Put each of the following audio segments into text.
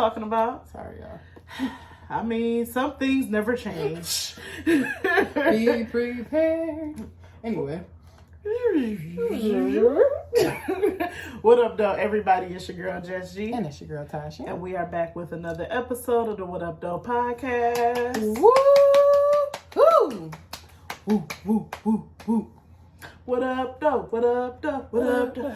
talking about. Sorry, y'all. I mean, some things never change. Be prepared. Anyway. What up, though, everybody? It's your girl, Jess G. And it's your girl, Tasha. And we are back with another episode of the What Up, Though podcast. Woo! Woo! Woo, woo, woo, woo. What up, though? What up, though? What up, though?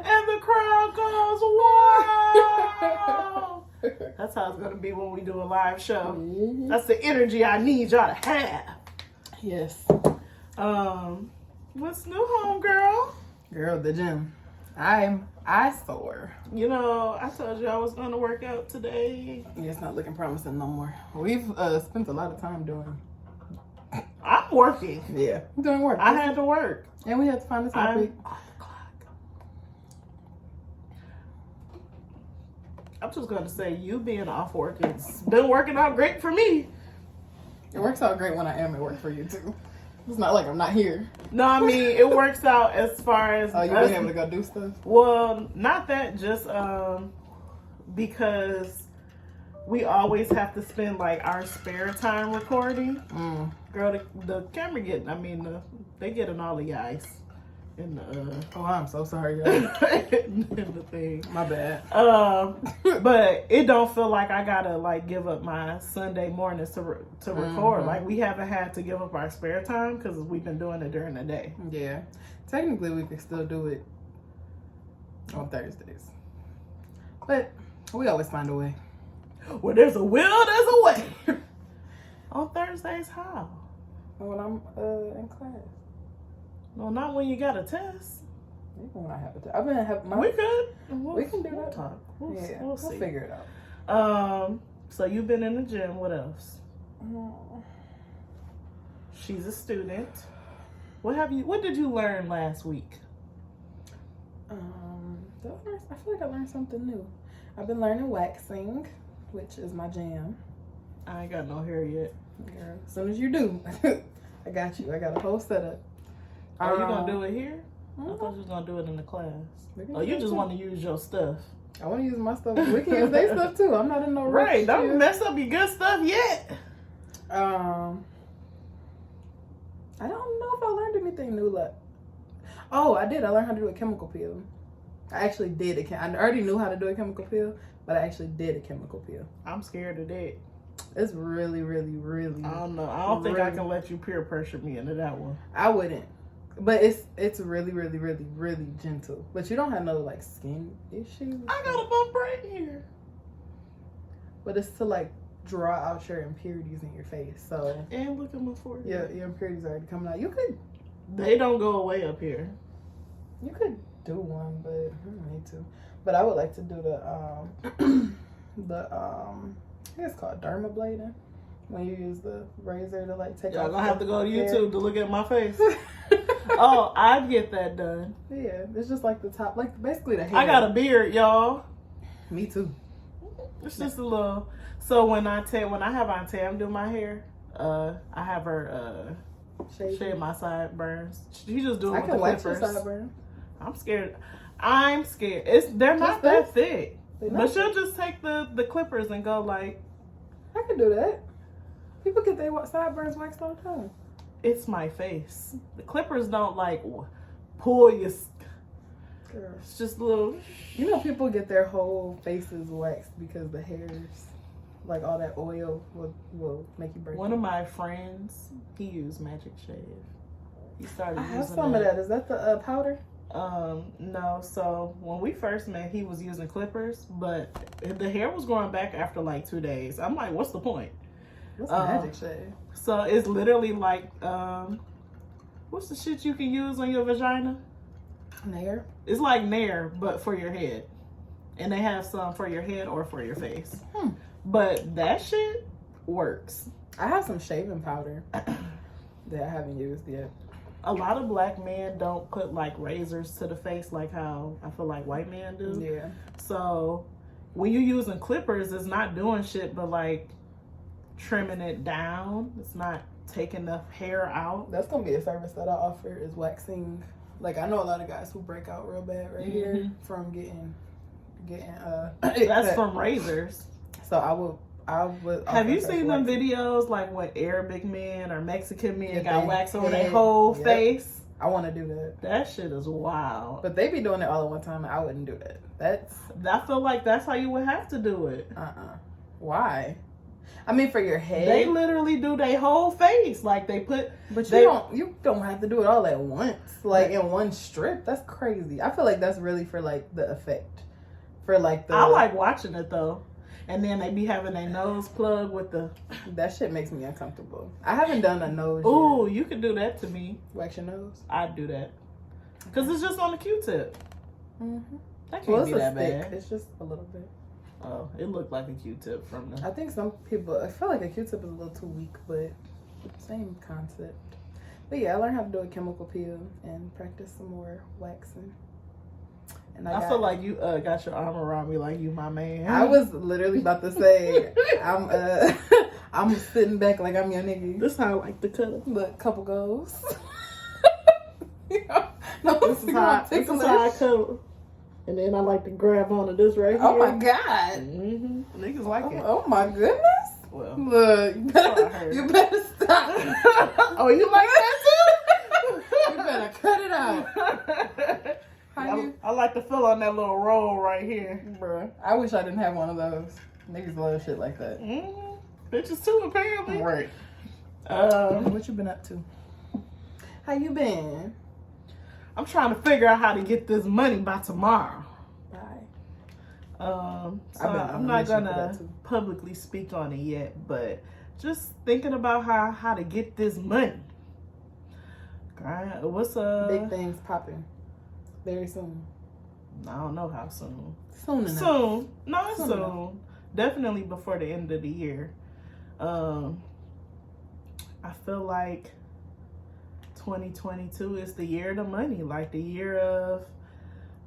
And the crowd goes, wow! That's how it's going to be when we do a live show. Mm-hmm. That's the energy I need y'all to have. Yes. What's new, homegirl? Girl, the gym. I sore. You know, I told you I was going to work out today. Yeah, it's not looking promising no more. We've spent a lot of time doing. I'm working. Yeah, doing work. I had to work. And we had to find a topic. I'm just going to say, you being off work, it's been working out great for me. It works out great when I am at work for you, too. It's not like I'm not here. No, I mean, it works out as far as... Oh, you being able to go do stuff? Well, not that, just because we always have to spend, like, our spare time recording. Girl, the camera they getting all the ice. In the, Oh, I'm so sorry, y'all. in the thing. My bad. But it don't feel like I gotta like give up my Sunday mornings to record. Like we haven't had to give up our spare time because we've been doing it during the day. Yeah, technically we can still do it on Thursdays, but we always find a way. Where there's a will, there's a way. On Thursdays, how? When I'm in class. No, not when you got a test. Even when I have a test. I've been having my. We could. We can do that. Talk. We'll see. We'll figure it out. So you've been in the gym. What else? Mm. She's a student. What did you learn last week? I feel like I learned something new. I've been learning waxing, which is my jam. I ain't got no hair yet. Girl, as soon as you do, I got you. I got a whole setup. Are you gonna do it here? Mm-hmm. I thought you was gonna do it in the class. Oh, You just want to use your stuff. I want to use my stuff. We can use their stuff too. I'm not in no rush. Right, don't mess up your good stuff yet. I don't know if I learned anything new. I did. I learned how to do a chemical peel. I actually did I already knew how to do a chemical peel, but I actually did a chemical peel. I'm scared of that. It's really, really, really. I don't know. I don't think I can let you peer pressure me into that one. I wouldn't. But it's really, really, really, really gentle. But you don't have no like skin issues. I got a bump right here. But it's to like draw out your impurities in your face. So And look at my forehead. yeah, your impurities are already coming out. They don't go away up here. You could do one, but I don't need to. But I would like to do the I think it's called dermablading. When you use the razor to like take Y'all off. gonna have to go to hair. YouTube to look at my face. Oh, I'd get that done. Yeah, it's just like the top, like basically the hair. I got a beard, y'all. Me too. It's just a little. So when I have Auntie Tam do my hair, I have her shave my sideburns. She just do it I with can the wax your clippers. sideburn. I'm scared. They're not that thick. But she'll just take the clippers and go like. I can do that. People get their sideburns waxed all the time. It's my face. The clippers don't like pull your. Girl. It's just a little. You know, people get their whole faces waxed because the hairs, like all that oil, will make you break. One of my friends, he used Magic Shave. He started. I have using some of that. Is that the powder? No. So when we first met, he was using clippers, but the hair was growing back after like 2 days. I'm like, what's the point? What's Magic Shave? So it's literally like, what's the shit you can use on your vagina? Nair. It's like Nair, but for your head. And they have some for your head or for your face. But that shit works. I have some shaving powder that I haven't used yet. A lot of black men don't put like razors to the face like how I feel like white men do. Yeah. So when you're using clippers, it's not doing shit but like trimming it down. It's not taking the hair out. That's gonna be a service that I offer is waxing Like, I know a lot of guys who break out real bad right here from getting That's from razors. So I would. Have you seen them videos like when Arabic men or Mexican men got wax over their yeah, whole face? I want to do that. That shit is wild. But they be doing it all at one time, and I wouldn't do that. I feel like that's how you would have to do it. Why? I mean, for your head. They literally do their whole face. Like they put. But you don't have to do it all at once, like in one strip. That's crazy. I feel like that's really for like the effect. For like the. I like watching it though. And then they be having their nose plugged with the... That shit makes me uncomfortable. I haven't done a nose Ooh, yet. you could do that to me. Wax your nose? I'd do that. Because it's just on the Q-tip. Mm-hmm. That can't be that stick. bad. It's just a little bit. Oh, it looked like a Q-tip from the... I think some people... I feel like a Q-tip is a little too weak, but same concept. But yeah, I learned how to do a chemical peel and practice some more waxing. And I feel like you got your arm around me like you my man. I was literally about to say I'm sitting back like I'm your nigga. This how I like to cut it. But couple goes. This is how I cut it. And then I like to grab onto this right here. Oh my god. Mm-hmm. Niggas like it. Oh my goodness. Well, look, you better stop. Oh, you like that too? You better cut it out. I like to feel on that little roll right here. Bruh, I wish I didn't have one of those. Niggas love shit like that. Bitches too, apparently. Right. What you been up to? How you been? I'm trying to figure out how to get this money by tomorrow. Bye. So I'm not gonna publicly speak on it yet, but just thinking about how to get this money. What's big things popping very soon? I don't know how soon. Soon enough. Soon. No, it's soon. Definitely before the end of the year. I feel like 2022 is the year of the money, like the year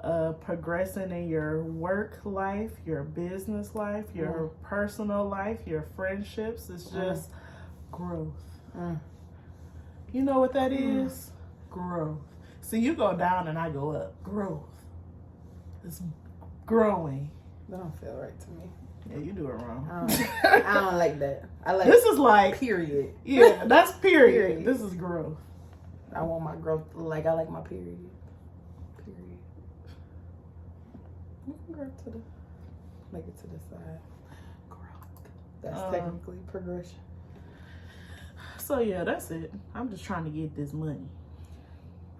of progressing in your work life, your business life, your personal life, your friendships. It's just growth. You know what that is? Growth. So you go down and I go up. Growth. It's growing. That don't feel right to me. Yeah, you do it wrong. I don't like that. I like this is like period. Yeah, that's period. This is growth. I want my growth like I like my period. Period. You can grow to the make it to the side. Growth. That's technically progression. So yeah, that's it. I'm just trying to get this money.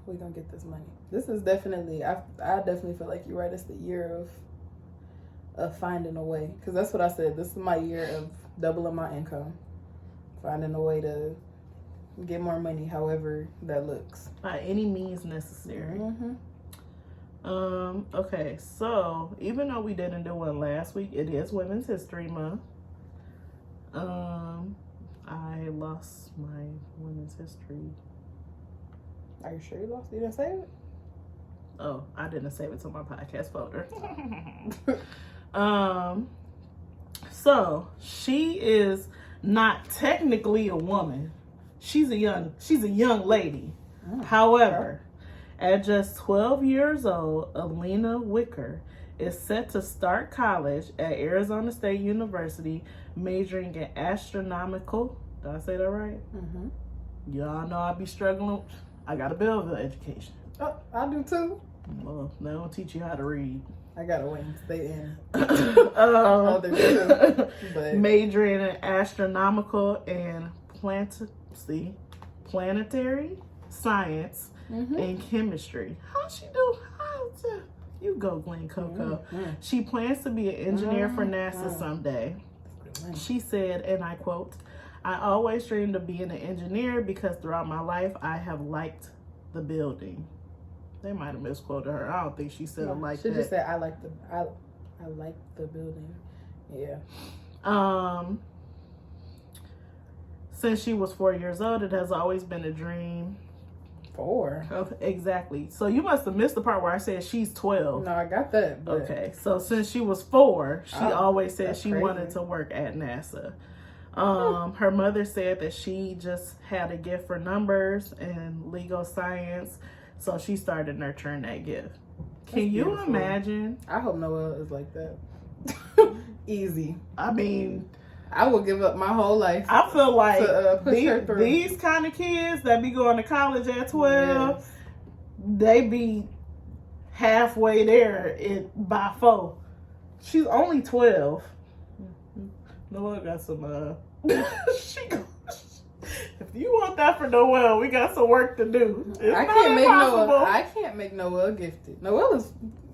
We're gonna get this money. This is definitely I definitely feel like you're right. It's the year of finding a way, because that's what I said. This is my year of doubling my income, finding a way to get more money, however that looks, by any means necessary. Okay, so even though we didn't do one last week, it is Women's History Month. I lost my Women's History. Are you sure you lost? You didn't save it? Oh, I didn't save it to my podcast folder. So she is not technically a woman. She's a young lady. However, at just 12 years old, Alina Wicker is set to start college at Arizona State University, majoring in astronomical. Did I say that right? Y'all know I be struggling. I got a Belleville education. Oh, I do too. Well, they don't teach you how to read. I gotta wait and stay in. Majoring in astronomical and planetary science and chemistry. How'd she do? You go, Glen Coco. She plans to be an engineer for NASA someday. She said, and I quote, "I always dreamed of being an engineer because throughout my life I have liked the building." They might have misquoted her. I don't think she said it like that. She just said, I like the building. Yeah. Since she was 4 years old, it has always been a dream. 4? Oh, exactly. So you must have missed the part where I said she's 12. No, I got that. But... Okay. So since she was 4, she always said she wanted to work at NASA. Her mother said that she just had a gift for numbers and legal science. So she started nurturing that gift. Can That's you beautiful. imagine? I hope Noel is like that. Easy. I mean, I will give up my whole life. I feel like To, push her through. these kind of kids that be going to college at 12, Yes. they be halfway there by 4. She's only 12. Noel got some, if you want that for Noel, we got some work to do. It's I not can't make impossible. Noel. I can't make Noel gifted. Noel is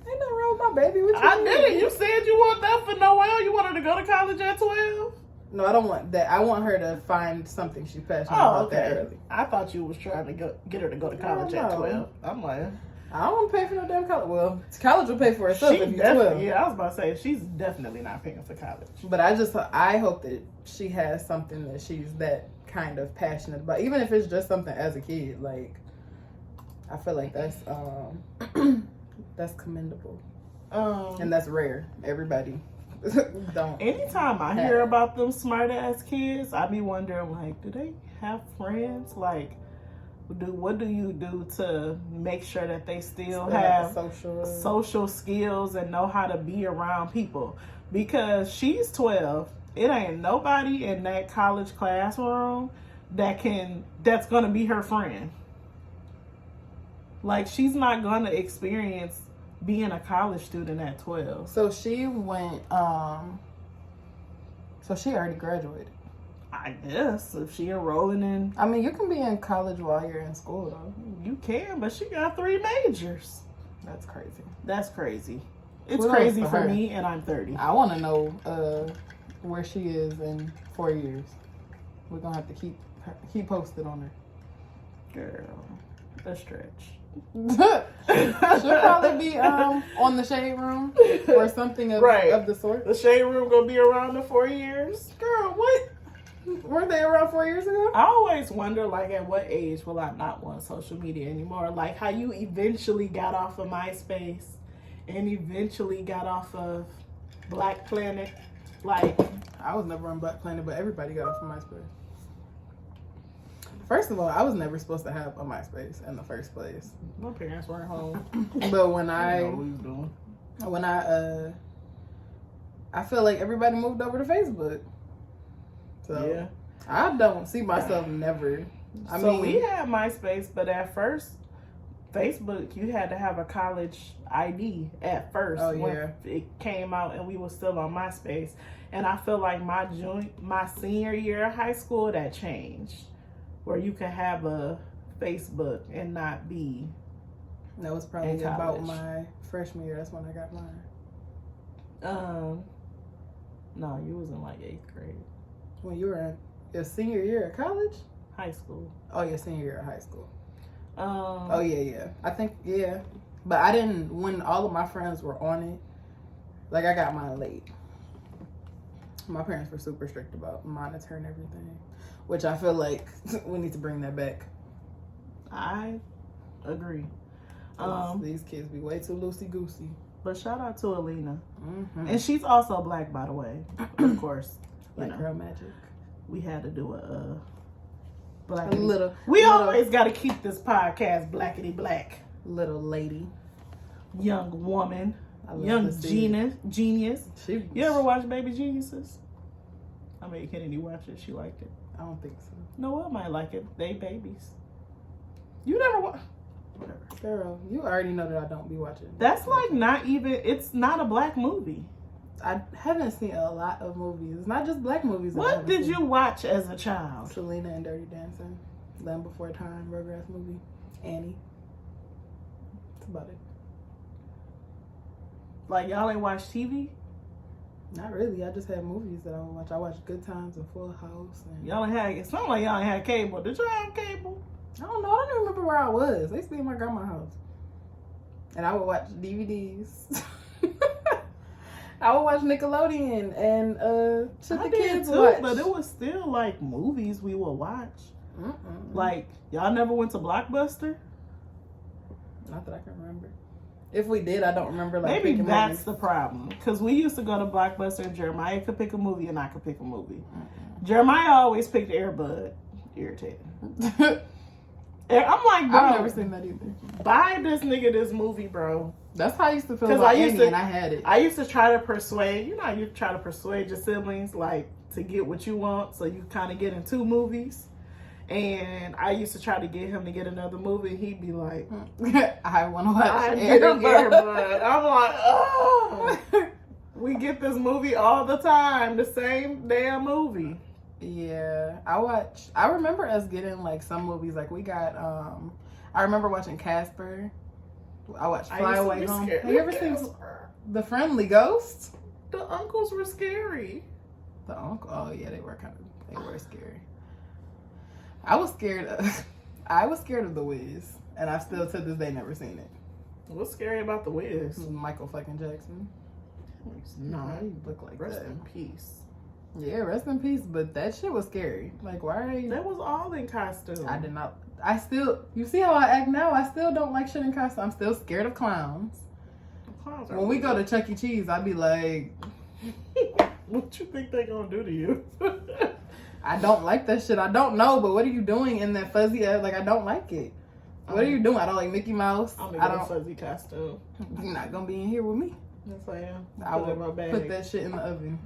ain't nothing wrong with my baby. What you I mean? did. You said you want that for Noel. You want her to go to college at 12? No, I don't want that. I want her to find something she's passionate Oh, about that okay. early. I thought you was trying to get her to go to college at no. 12. I'm like, I don't want to pay for no damn college. Well, college will pay for itself she if you're 12. definitely. Yeah, I was about to say she's definitely not paying for college. But I hope that she has something that she's that kind of passionate about, even if it's just something as a kid. Like, I feel like that's that's commendable, and that's rare. Everybody don't. Anytime I hear about them smart ass kids, I be wondering like, do they have friends? Like, what do you do to make sure that they still have social skills and know how to be around people? Because she's 12. It ain't nobody in that college classroom that's gonna be her friend. Like, she's not gonna experience being a college student at 12. So she went. So she already graduated. I guess if she enrolling in, I mean, you can be in college while you're in school, though. you can, but she got 3 majors. That's crazy. That's crazy. It's Kudos crazy for for her. me, and I'm 30. I want to know where she is in 4 years. We're gonna have to keep posted on Girl, a stretch. her. She'll probably be on the Shade Room or something of the sort. The Shade Room gonna be around in 4 years. Girl, what? Weren't they around 4 years ago? I always wonder, like, at what age will I not want social media anymore? Like, how you eventually got off of MySpace and eventually got off of Black Planet. Like, I was never on Black Planet, but everybody got off of MySpace. First of all, I was never supposed to have a MySpace in the first place. my parents weren't home. But when I know what we was doing. I feel like everybody moved over to Facebook. So Yeah. I don't see myself never. I So mean, we had MySpace, but at first, Facebook, you had to have a college ID at first Oh, when yeah. it came out, and we were still on MySpace. And I feel like my senior year of high school, that changed, where you could have a Facebook and not be. that was probably in about college. my freshman year. That's when I got mine. No, you was in like 8th grade, When you were in your senior year of college? high school. Oh, your senior year of high school. Um, Oh yeah. I think yeah. But I didn't when all of my friends were on it. Like I got mine late. My parents were super strict about monitoring everything, which I feel like we need to bring that back. I agree. These kids be way too loosey goosey. But shout out to Alina, Mm-hmm. and she's also black, by the way. Of course, you Like know, girl magic. we had to do a black. A little. We little, always got to keep this podcast blackity black. little lady. Young woman, I love young to see it. genius. She. You ever watch Baby Geniuses? I mean, Kennedy watched it. She liked it. I don't think so. Noelle might like it. They babies. You never watch. Whatever. Girl, you already know that I don't be watching. That's like not even. It's not a black movie. I haven't seen a lot of movies. It's not just black movies. that I What haven't did seen. you watch as a child? Selena and Dirty Dancing, Land Before Time, Rugrats movie, Annie. That's about it. Like, y'all ain't watch TV? Not really. I just had movies that I would watch. I watched Good Times and Full House. And Y'all ain't had. It's not like y'all ain't had cable. Did y'all have cable? I don't know. I don't even remember where I was. I used to be in my grandma's house, and I would watch DVDs. I would watch Nickelodeon and shit the kids watch. but it was still like movies we would watch. Mm-mm. Like, y'all never went to Blockbuster? Not that I can remember. If we did, I don't remember. Like Maybe picking that's movies. the problem. Because we used to go to Blockbuster and Jeremiah could pick a movie and I could pick a movie. Jeremiah always picked Air Bud. Irritating. And I'm like, bro, I've never seen that either. buy this nigga this movie, bro. That's how I used to feel 'Cause about I used Annie, to- and I had it. I used to try to persuade, you know, you try to persuade your siblings, like, to get what you want, so you kind of get in 2 movies. And I used to try to get him to get another movie, and he'd be like, I want to watch I Air get Bud. Bud. I'm like, oh. We get this movie all the time, the same damn movie. Yeah, I remember us getting like some movies. Like we got, I remember watching Casper. I watched Fly Away Home. Have you ever seen The Friendly Ghost? The uncles were scary. The uncle. Oh yeah, they were scary. I was scared of The Wiz, and I've still to this day never seen it. What's scary about The Wiz? Michael fucking Jackson. No, Why you look like rest that? in peace. Yeah, rest in peace. But that shit was scary. Like, why are you? That was all in costume. I did not. I still. You see how I act now? I still don't like shit in costume. I'm still scared of clowns. Clowns are When we go to Chuck E. Cheese, I'd be like, what you think they gonna do to you? I don't like that shit. I don't know, but what are you doing in that fuzzy ass? Like, I don't like it. What are you doing? I don't like Mickey Mouse. I'm I gonna don't. get a fuzzy costume. You're not gonna be in here with me. Yes, I am. I Put it in my will bag. put that shit in the oven.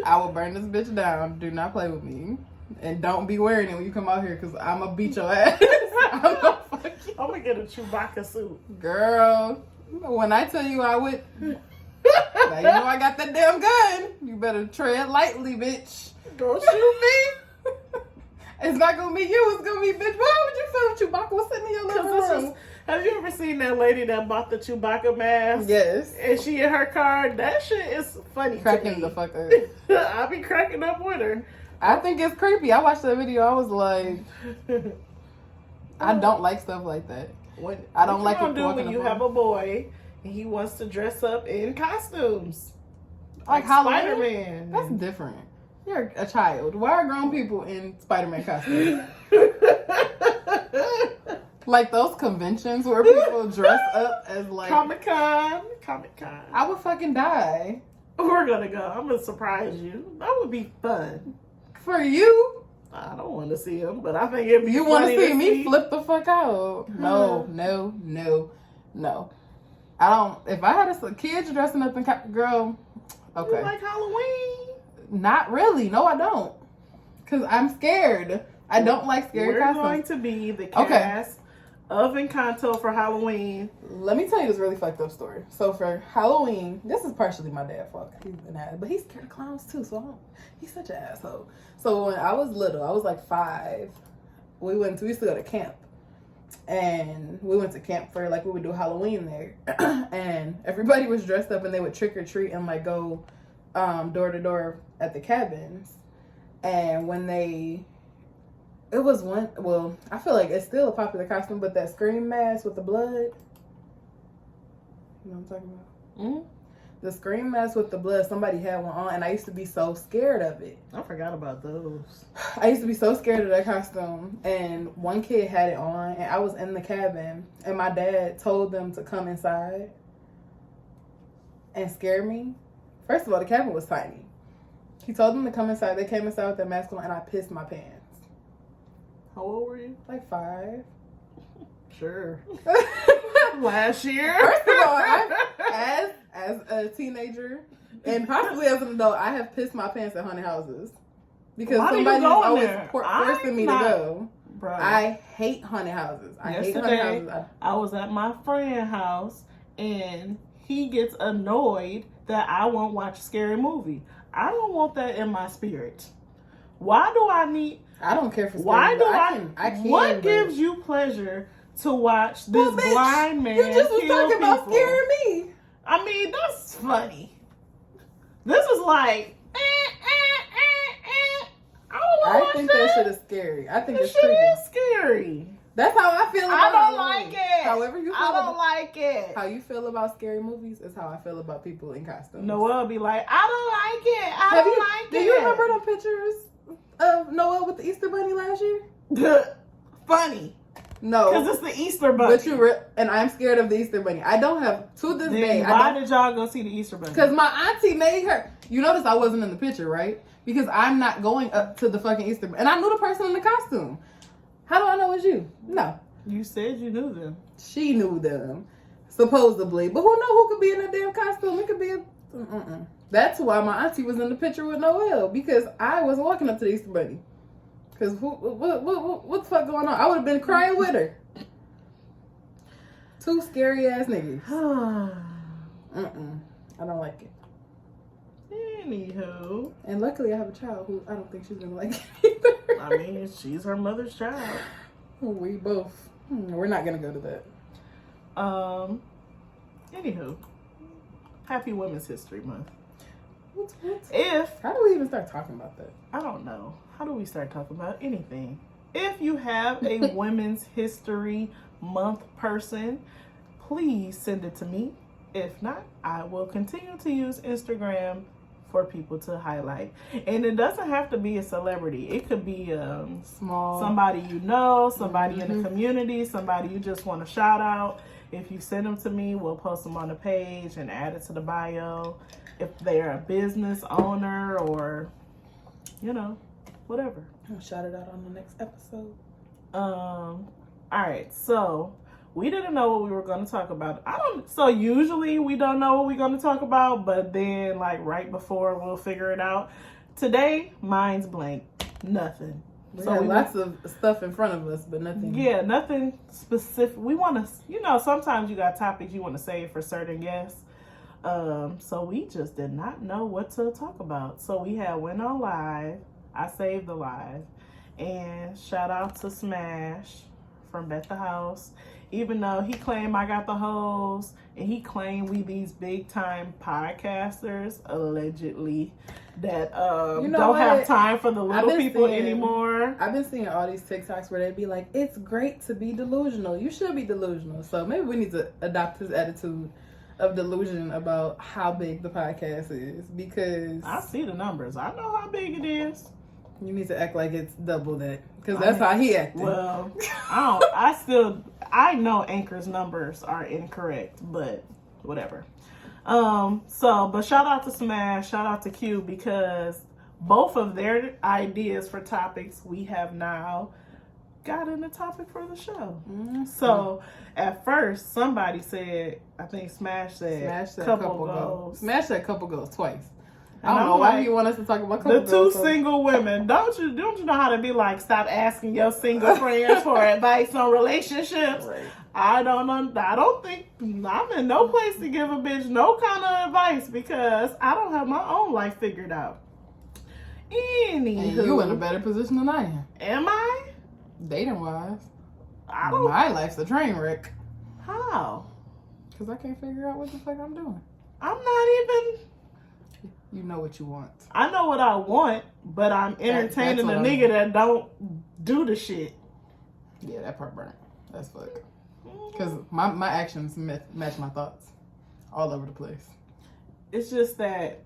I will burn this bitch down. Do not play with me. And don't be wearing it when you come out here, because I'm going to beat your ass. I'm gonna get a Chewbacca suit. Girl, when I tell you I would... Now you know I got that damn gun. You better tread lightly, bitch. Don't shoot me. It's not going to be you. It's going to be, bitch. Why would you feel Chewbacca was sitting in your living room? Have you ever seen that lady that bought the Chewbacca mask? Yes. And she in her car? That shit is funny. Cracking the fuck up. I be cracking up with her. I think it's creepy. I watched that video. I was like, I don't like stuff like that. I don't like what it. you do when you have a boy and he wants to dress up in costumes, like Spider-Man. That's different. You're a child. Why are grown people in Spider-Man costumes? Like those conventions where people dress up as like Comic-Con. I would fucking die. We're gonna go. I'm gonna surprise you. That would be fun. For you? I don't want to see him, but I think it'd be You want to funny see me flip the fuck out? No. I don't. If I had a kids dressing up in girl, okay. You like Halloween? Not really. No, I don't. Cause I'm scared. I don't like scary costumes. We're going to be the cast of Encanto for Halloween. Let me tell you this really fucked up story. So for Halloween, this is partially my dad's fault. He's an ass, but he's scared of clowns too. So he's such an asshole. So when I was little, I was like 5. We used to go to camp, and we went to camp for like we would do Halloween there, and everybody was dressed up, and they would trick or treat and like go door to door at the cabins. And when it was one, well, I feel like it's still a popular costume, but that Scream mask with the blood. You know what I'm talking about? Mm-hmm. The Scream mask with the blood, somebody had one on, and I used to be so scared of it. I forgot about those. I used to be so scared of that costume, and one kid had it on, and I was in the cabin, and my dad told them to come inside and scare me. First of all, the cabin was tiny. He told them to come inside. They came inside with their mask on, and I pissed my pants. How old were you? Like 5. Sure. Last year. First of all, as a teenager and possibly as an adult, I have pissed my pants at haunted houses because somebody was always forcing me to go. Bro. I hate haunted houses. I was at my friend's house and he gets annoyed that I won't watch a scary movie. I don't want that in my spirit. Why do I need? I don't care for scary movies. I can. What gives you pleasure to watch this blind man? You just was talking about people? scaring me. I mean, that's funny. This is like. I think that shit is scary. I think this it's creepy. Is scary. That's how I feel about I don't Halloween. like it. However you feel I don't like it. How you feel about scary movies is how I feel about people in costumes. Noelle be like, I don't like it. I don't like it. Do you remember the pictures of Noelle with the Easter Bunny last year? Funny. No. Because it's the Easter Bunny. But and I'm scared of the Easter Bunny. I don't have, to this day. Why did y'all go see the Easter Bunny? Because my auntie made her. You notice I wasn't in the picture, right? because I'm not going up to the fucking Easter. And I knew the person in the costume. How do I know it's you? No. You said you knew them. She knew them, supposedly. But who knows who could be in that damn costume? It could be a... That's why my auntie was in the picture with Noelle, because I was walking up to the Easter Bunny. Because what the fuck going on? I would have been crying with her. Two scary ass niggas. I don't like it. Anywho. And luckily I have a child who I don't think she's gonna like it either. I mean, she's her mother's child. We both. We're not gonna go to that. Anywho. Happy Women's History Month. How do we even start talking about that? I don't know. How do we start talking about anything? If you have a Women's History Month person, please send it to me. If not, I will continue to use Instagram for people to highlight. And it doesn't have to be a celebrity. It could be small, somebody you know, somebody in the community, somebody you just want to shout out. If you send them to me, we'll post them on the page and add it to the bio. If they're a business owner or, you know, whatever. I'll shout it out on the next episode. All right, so we didn't know what we were going to talk about. So usually we don't know what we're going to talk about, but then like right before we'll figure it out. Today, mine's blank. Nothing. We have lots of stuff in front of us, but nothing. Yeah, nothing specific. We want to, you know, sometimes you got topics you want to save for certain guests. So we just did not know what to talk about. So we went on live. I saved the live. And shout out to Smash from Bet the House. Even though he claimed I got the hoes, and he claimed we these big time podcasters, allegedly, that don't have time for the little people anymore. I've been seeing all these TikToks where they'd be like, it's great to be delusional. You should be delusional. So maybe we need to adopt his attitude of delusion about how big the podcast is, because I see the numbers. I know how big it is. You need to act like it's double that, because that's how he acted. Well, I know Anchor's numbers are incorrect, but whatever. But shout out to Smash, shout out to Q, because both of their ideas for topics we have now got in the topic for the show. Mm-hmm. So at first somebody said, I think Smash said couple goals. Smash said couple goals twice. I don't know why you want us to talk about couple goals. The two single women. Don't you know how to be like, stop asking your single friends for advice on relationships? Right. I don't think I'm in no place to give a bitch no kind of advice, because I don't have my own life figured out. Anywho, and you in a better position than I am. Am I? Dating wise, my life's a train wreck. How? Because I can't figure out what the fuck I'm doing. I'm not even. You know what you want. I know what I want, but I'm entertaining a nigga that don't do the shit. Yeah, that part burnt. That's fuck. Because my actions match my thoughts all over the place. It's just that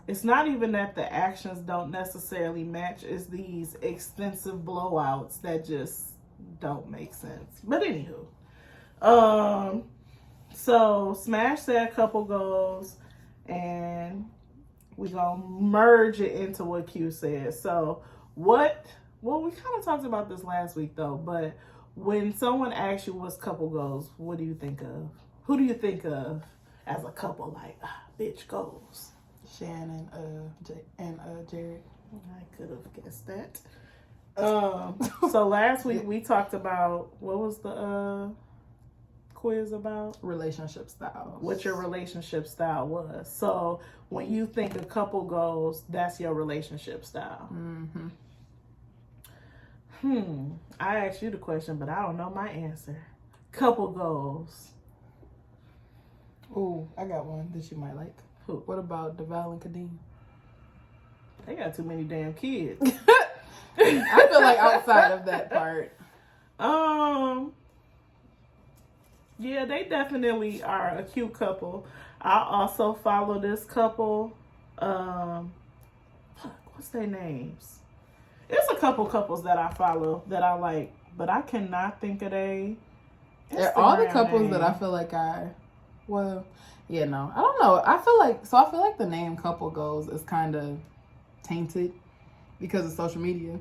it's not even that the actions don't necessarily match. It's these extensive blowouts that just don't make sense. But anywho, so Smash said couple goals, and we're gonna merge it into what Q said. So well, we kind of talked about this last week though, but when someone asks you what's couple goals, what do you think of? Who do you think of as a couple, like, bitch goals? Shannon and Jared. I could have guessed that. So last week we talked about, what was the quiz about? Relationship styles. What your relationship style was. So when you think a couple goals, that's your relationship style. Mm-hmm. I asked you the question, but I don't know my answer. Couple goals. Ooh, I got one that you might like. Who? What about Deval and Kadeem? They got too many damn kids. I feel like outside of that part. Yeah, they definitely are a cute couple. I also follow this couple. What's their names? There's a couple couples that I follow that I like, but I cannot think of all the couples that I feel like I Well, yeah, no. I don't know. I feel like the name couple goals is kind of tainted because of social media.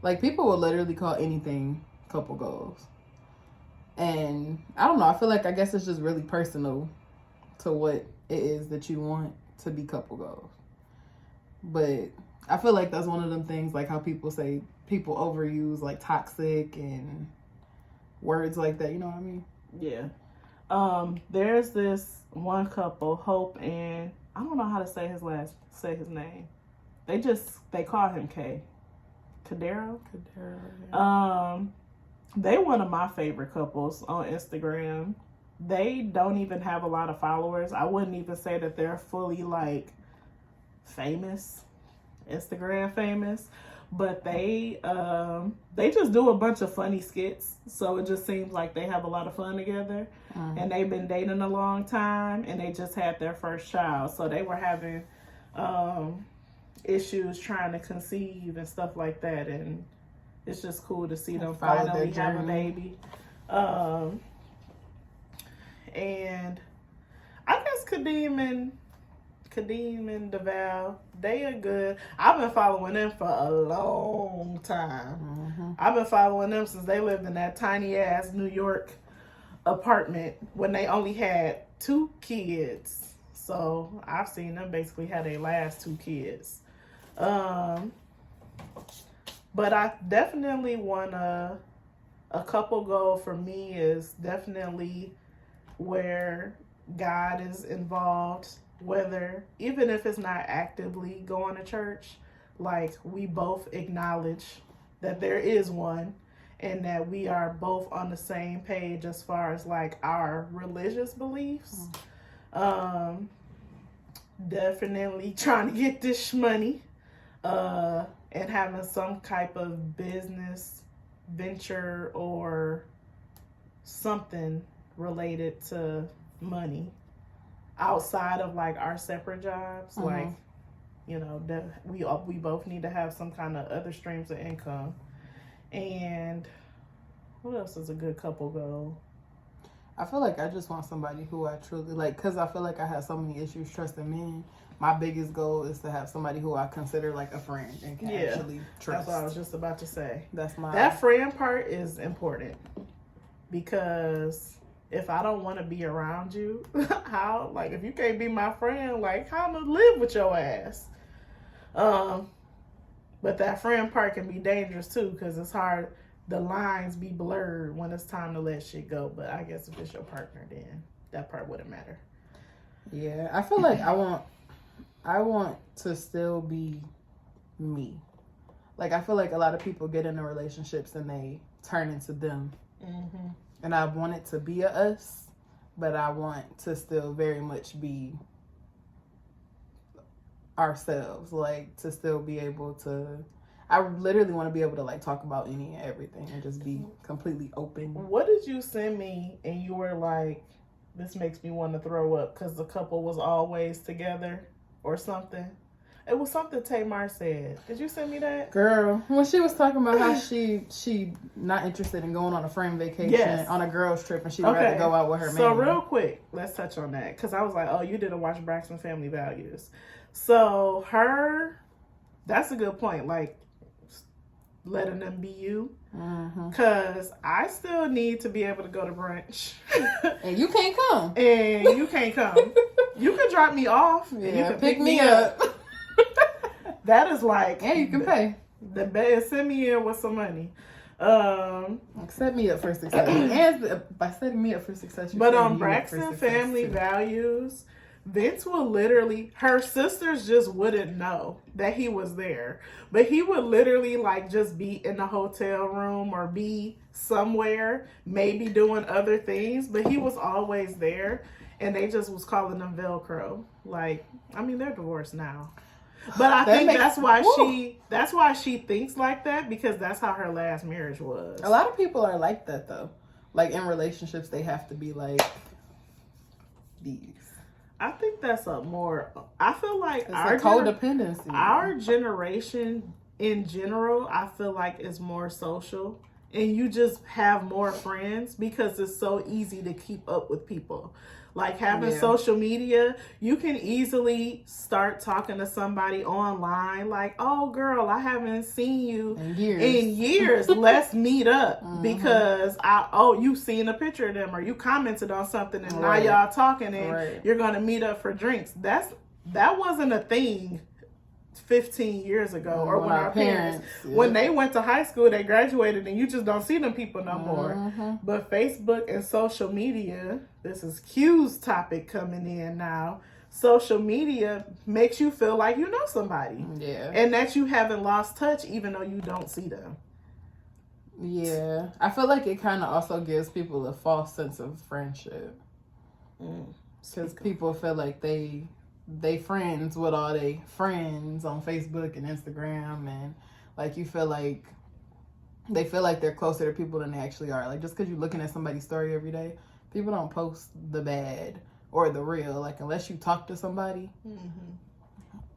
Like, people will literally call anything couple goals. And I don't know. I feel like, I guess it's just really personal to what it is that you want to be couple goals. But I feel like that's one of them things, like how people say, people overuse like toxic and words like that. You know what I mean? Yeah. There's this one couple, Hope and I don't know how to say his name. They call him K. Cadero. Yeah. They one of my favorite couples on Instagram. They don't even have a lot of followers. I wouldn't even say that they're fully like famous, Instagram famous, but they just do a bunch of funny skits. So it just seems like they have a lot of fun together. And they've been dating a long time, and they just had their first child. So they were having issues trying to conceive and stuff like that, and it's just cool to see them finally have a baby. And I guess Kadeem and DeVal, they are good. I've been following them for a long time. I've been following them since they lived in that tiny ass New York apartment when they only had 2 kids. So I've seen them basically have their last 2 kids. But I definitely want a couple goal for me is definitely where God is involved, whether, even if it's not actively going to church, like we both acknowledge that there is one and that we are both on the same page as far as like our religious beliefs. Definitely trying to get this money, and having some type of business venture or something related to money outside of like our separate jobs. Like, you know, that we both need to have some kind of other streams of income. And what else is a good couple goal? I feel like I just want somebody who I truly like, because I feel like I have so many issues trusting men. My biggest goal is to have somebody who I consider like a friend and can actually trust. That's what I was just about to say. That friend part is important, because if I don't want to be around you, how, like, if you can't be my friend, like, how am I gonna live with your ass? But that friend part can be dangerous too, because it's hard. The lines be blurred when it's time to let shit go. But I guess if it's your partner, then that part wouldn't matter. Yeah, I feel like I want to still be me. Like, I feel like a lot of people get into relationships and they turn into them. And I want it to be a us, but I want to still very much be ourselves. Like, to still be able to, I literally want to be able to like talk about any and everything and just be completely open. What did you send me and you were like, this makes me want to throw up because the couple was always together or something? It was something Tamar said. Did you send me that? Girl, when she was talking about how she not interested in going on a friend vacation on a girl's trip, and she'd rather go out with her man. So real quick, let's touch on that, because I was like, oh, you didn't watch Braxton Family Values. So that's a good point. Like, letting them be you. Because I still need to be able to go to brunch. And you can't come. You can drop me off. Yeah, and you can pick me up. That is like, and you can pay. The best. Send me in with some money. Set me up for success. And by setting me up for success, but on Braxton Family Values, Vince will literally, her sisters just wouldn't know that he was there, but he would literally like just be in the hotel room or be somewhere, maybe doing other things, but he was always there, and they just was calling them Velcro. Like, I mean, they're divorced now. But I think that's why she thinks like that, because that's how her last marriage was. A lot of people are like that though. Like, in relationships, they have to be like these. I think that's I feel like it's our codependency. Our generation in general, I feel like is more social and you just have more friends because it's so easy to keep up with people. Like having social media, you can easily start talking to somebody online like, oh girl, I haven't seen you in years. Let's meet up because you seen a picture of them or you commented on something and now y'all talking and you're gonna meet up for drinks. That wasn't a thing 15 years ago, or when our parents when they went to high school, they graduated and you just don't see them people no more. But Facebook and social media, this is Q's topic coming in now. Social media makes you feel like you know somebody, and that you haven't lost touch even though you don't see them. I feel like it kind of also gives people a false sense of friendship because people feel like they friends with all they friends on Facebook and Instagram, and like you feel like they feel like they're closer to people than they actually are. Like just because you're looking at somebody's story every day, people don't post the bad or the real. Like unless you talk to somebody,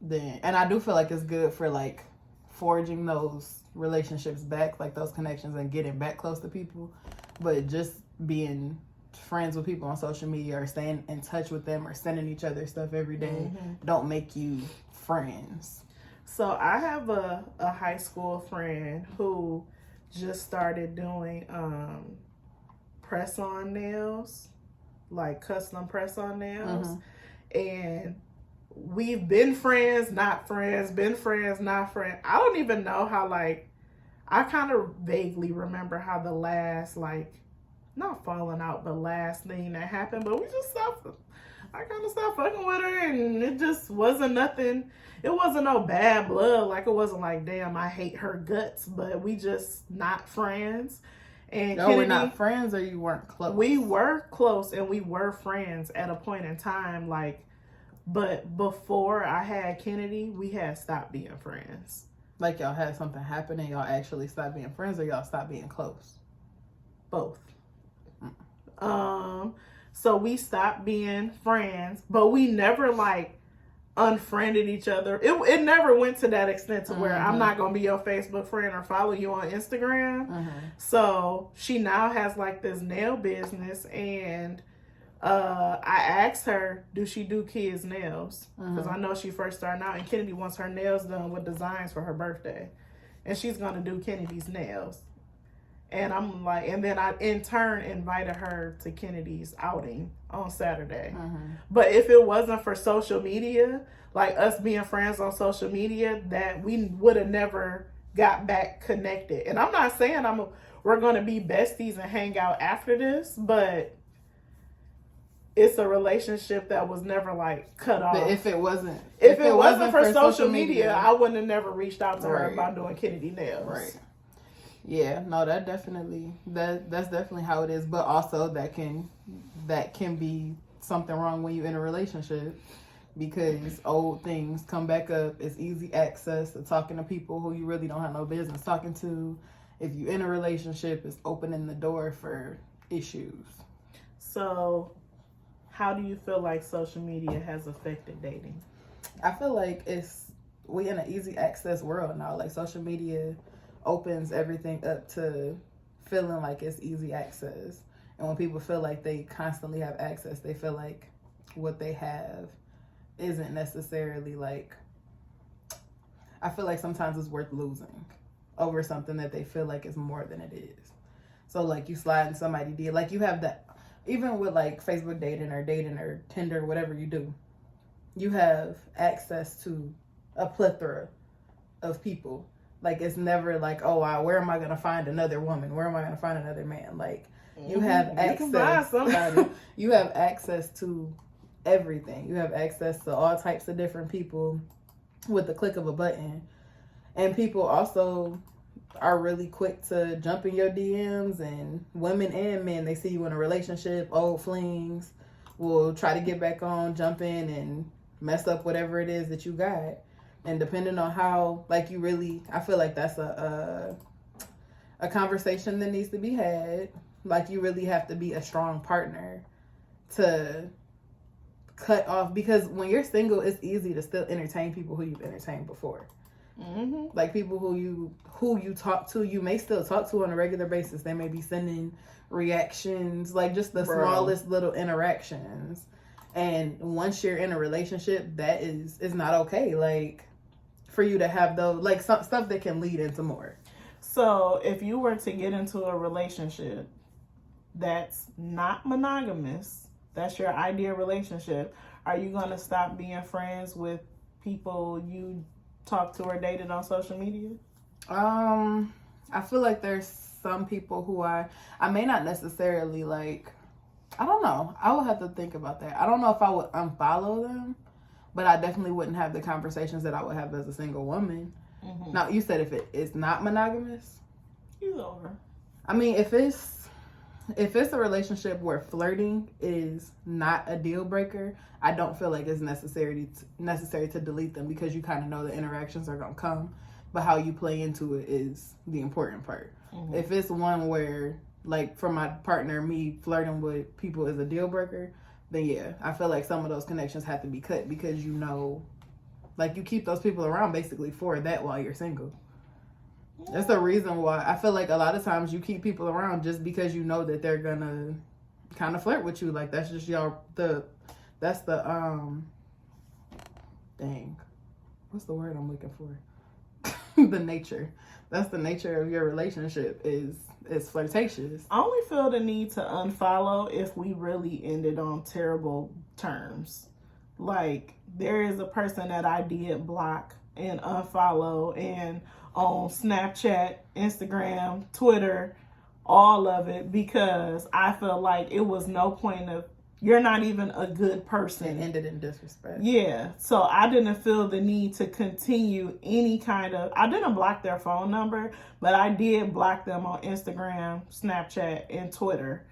then, and I do feel like it's good for like forging those relationships back, like those connections and getting back close to people. But just being friends with people on social media or staying in touch with them or sending each other stuff every day don't make you friends. So I have a high school friend who just started doing press-on nails, like custom press-on nails. And we've been friends, not friends, been friends, not friends. I don't even know how, like, I kind of vaguely remember how the last, like, not falling out, but last thing that happened, but we just stopped. I kind of stopped fucking with her, and it just wasn't nothing. It wasn't no bad blood. Like, it wasn't like, damn, I hate her guts, but we just not friends. And no, we're not friends, or you weren't close? We were close, and we were friends at a point in time, like, but before I had Kennedy, we had stopped being friends. Like, y'all had something happen, and y'all actually stopped being friends, or y'all stopped being close? Both. So we stopped being friends, but we never like unfriended each other. It never went to that extent to where I'm not gonna be your Facebook friend or follow you on Instagram. So she now has like this nail business, and I asked her, do she do kids' nails? Because I know she first started out, and Kennedy wants her nails done with designs for her birthday, and she's gonna do Kennedy's nails. And I'm like, and then I in turn invited her to Kennedy's outing on Saturday. But if it wasn't for social media, like us being friends on social media, that we would have never got back connected. And I'm not saying we're going to be besties and hang out after this, but it's a relationship that was never like cut off. But if it wasn't for social media, I wouldn't have never reached out to her about doing Kennedy nails. Right. Yeah, no, that's definitely how it is. But also that can be something wrong when you're in a relationship, because old things come back up. It's easy access to talking to people who you really don't have no business talking to. If you're in a relationship, it's opening the door for issues. So, how do you feel like social media has affected dating? I feel like we in an easy access world now. Like social media opens everything up to feeling like it's easy access. And when people feel like they constantly have access, they feel like what they have isn't necessarily like, I feel like sometimes it's worth losing over something that they feel like is more than it is. So like you slide in somebody deal, like you have that, even with like Facebook dating or Tinder, whatever you do, you have access to a plethora of people. Like, it's never like, oh, where am I going to find another woman? Where am I going to find another man? Like, you have access. You can find somebody. You have access to everything. You have access to all types of different people with the click of a button. And people also are really quick to jump in your DMs, and women and men, they see you in a relationship, old flings, will try to get back on, jump in and mess up whatever it is that you got. And depending on how, like, you really, I feel like that's a conversation that needs to be had. Like, you really have to be a strong partner to cut off, because when you're single, it's easy to still entertain people who you've entertained before. Mm-hmm. Like people who you talk to, you may still talk to on a regular basis. They may be sending reactions, like just the smallest little interactions. And once you're in a relationship, that is not okay. Like for you to have those, like some stuff that can lead into more. So if you were to get into a relationship that's not monogamous, that's your ideal relationship, are you going to stop being friends with people you talked to or dated on social media? I feel like there's some people who I may not necessarily like. I don't know. I would have to think about that. I don't know if I would unfollow them, but I definitely wouldn't have the conversations that I would have as a single woman. Mm-hmm. Now, you said if it is not monogamous? Either or. I mean, if it's a relationship where flirting is not a deal breaker, I don't feel like it's necessary to delete them, because you kind of know the interactions are going to come, but how you play into it is the important part. Mm-hmm. If it's one where, like for my partner, me flirting with people is a deal breaker, then yeah, I feel like some of those connections have to be cut, because you know, like you keep those people around basically for that while you're single. That's the reason why I feel like a lot of times you keep people around just because you know that they're gonna kind of flirt with you. Like that's just that's the dang, what's the word I'm looking for? The nature. That's the nature of your relationship is flirtatious. I only feel the need to unfollow if we really ended on terrible terms. Like there is a person that I did block and unfollow, and on Snapchat, Instagram, Twitter, all of it, because I feel like it was no point of, you're not even a good person. It ended in disrespect. Yeah. So I didn't feel the need to continue any kind of, I didn't block their phone number, but I did block them on Instagram, Snapchat, and Twitter.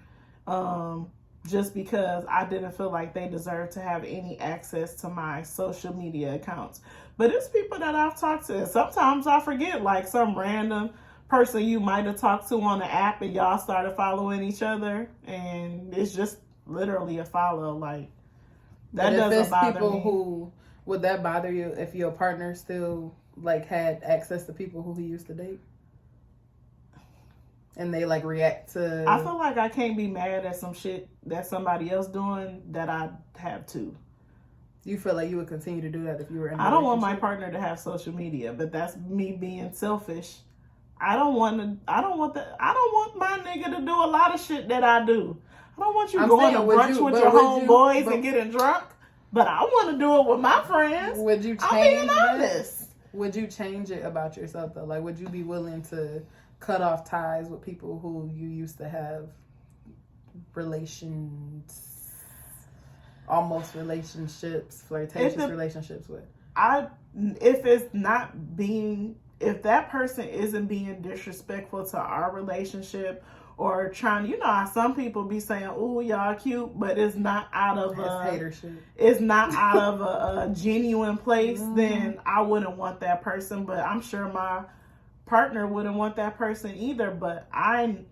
Just because I didn't feel like they deserved to have any access to my social media accounts. But it's people that I've talked to. Sometimes I forget, like some random person you might have talked to on the app and y'all started following each other, and it's just literally a follow. Like that doesn't bother people me. Who would that bother you if your partner still like had access to people who he used to date? And they like react to. I feel like I can't be mad at some shit that somebody else doing that I have to. You feel like you would continue to do that if you were in a I don't want my partner to have social media, but that's me being selfish. I don't want my nigga to do a lot of shit that I do. I don't want you going to brunch with your homeboys and getting drunk, but I want to do it with my friends. Would you change I'm being honest. Would you change it about yourself though? Like, would you be willing to cut off ties with people who you used to have almost relationships, flirtatious relationships with? If that person isn't being disrespectful to our relationship or trying, you know how some people be saying, "Ooh, y'all cute," but it's not out of a genuine place, then I wouldn't want that person. But I'm sure my partner wouldn't want that person either. But I'm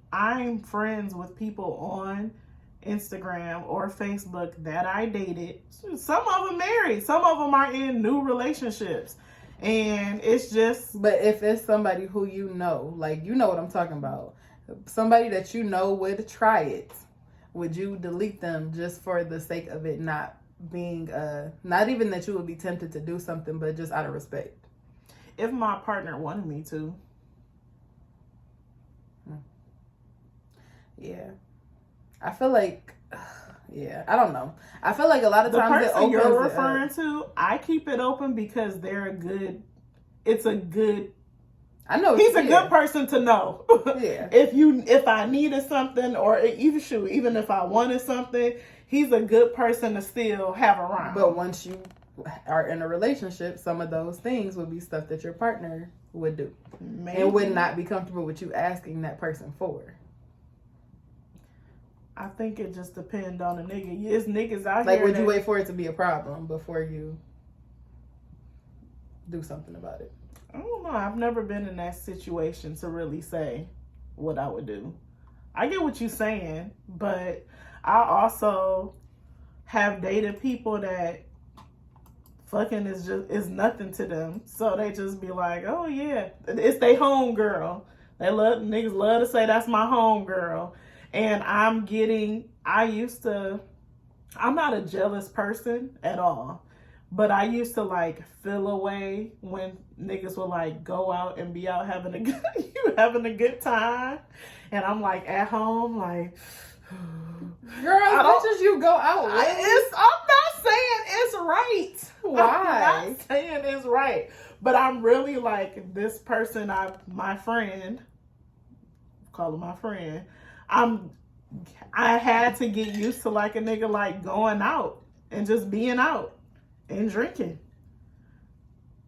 friends with people on Instagram or Facebook that I dated. Some of them married, some of them are in new relationships, and it's just. But if it's somebody who you know, like you know what I'm talking about, somebody that you know would try it, would you delete them just for the sake of it not being not even that you would be tempted to do something, but just out of respect? If my partner wanted me to. Yeah. I feel like, yeah, I don't know. I feel like a lot of times the person you're referring to, I keep it open because I know he's a good person to know. Yeah. If I needed something, or even if I wanted something, he's a good person to still have around. But once you are in a relationship, some of those things would be stuff that your partner would do. Maybe. And would not be comfortable with you asking that person for. I think it just depends on the nigga. It's niggas out here. Like, would you wait for it to be a problem before you do something about it? I don't know. I've never been in that situation to really say what I would do. I get what you're saying, but I also have dated people that fucking is nothing to them. So they just be like, oh yeah, it's they home girl. Niggas love to say that's my home girl. And I'm not a jealous person at all. But I used to like feel away when niggas would like go out and be out having a good time. And I'm like at home like, girl, as much as you go out with. I'm not saying it's right. Why? I'm not saying it's right. But I'm really like this person, my friend, call him my friend. I had to get used to like a nigga like going out and just being out and drinking.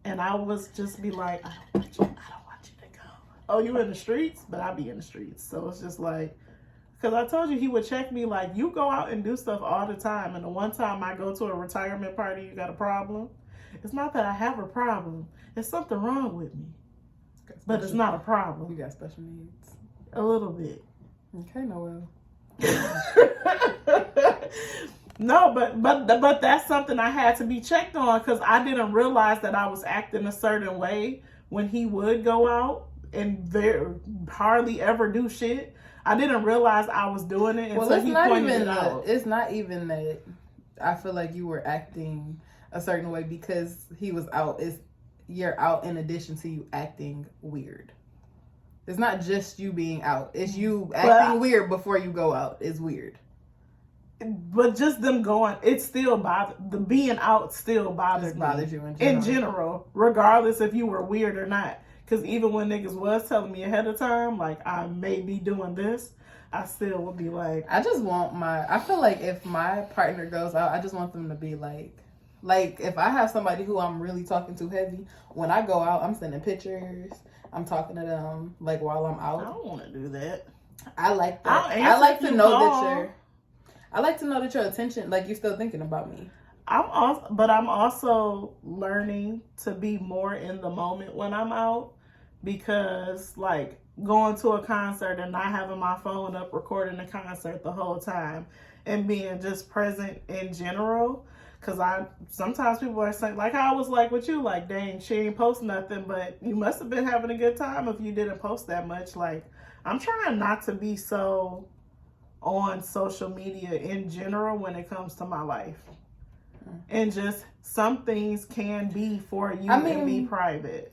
And I was just be like, I don't want you to go. Oh, you in the streets? But I be in the streets. So it's just like, because I told you he would check me like, you go out and do stuff all the time. And the one time I go to a retirement party, you got a problem. It's not that I have a problem. There's something wrong with me. But it's not a problem. You got special needs. A little bit. Okay, Noel. No, but that's something I had to be checked on because I didn't realize that I was acting a certain way when he would go out and hardly ever do shit. I didn't realize I was doing it until he pointed it out. It's not even that I feel like you were acting a certain way because he was out. You're out in addition to you acting weird. It's not just you being out. It's you acting weird before you go out. It's weird. But just them going, it still the being out still bothers you in general, regardless if you were weird or not. Because even when niggas was telling me ahead of time, like I may be doing this, I still would be like, I feel like if my partner goes out, I just want them to be like if I have somebody who I'm really talking to heavy, when I go out, I'm sending pictures. I'm talking to them like while I'm out. I don't want to do that. I like that. I like to know that your attention, like you're still thinking about me. I'm also learning to be more in the moment when I'm out because like going to a concert and not having my phone up recording the concert the whole time and being just present in general. Cause sometimes people are saying, like I was like with you, like, dang, she ain't post nothing, but you must have been having a good time if you didn't post that much. Like, I'm trying not to be so on social media in general when it comes to my life. And just some things can be for you and be private.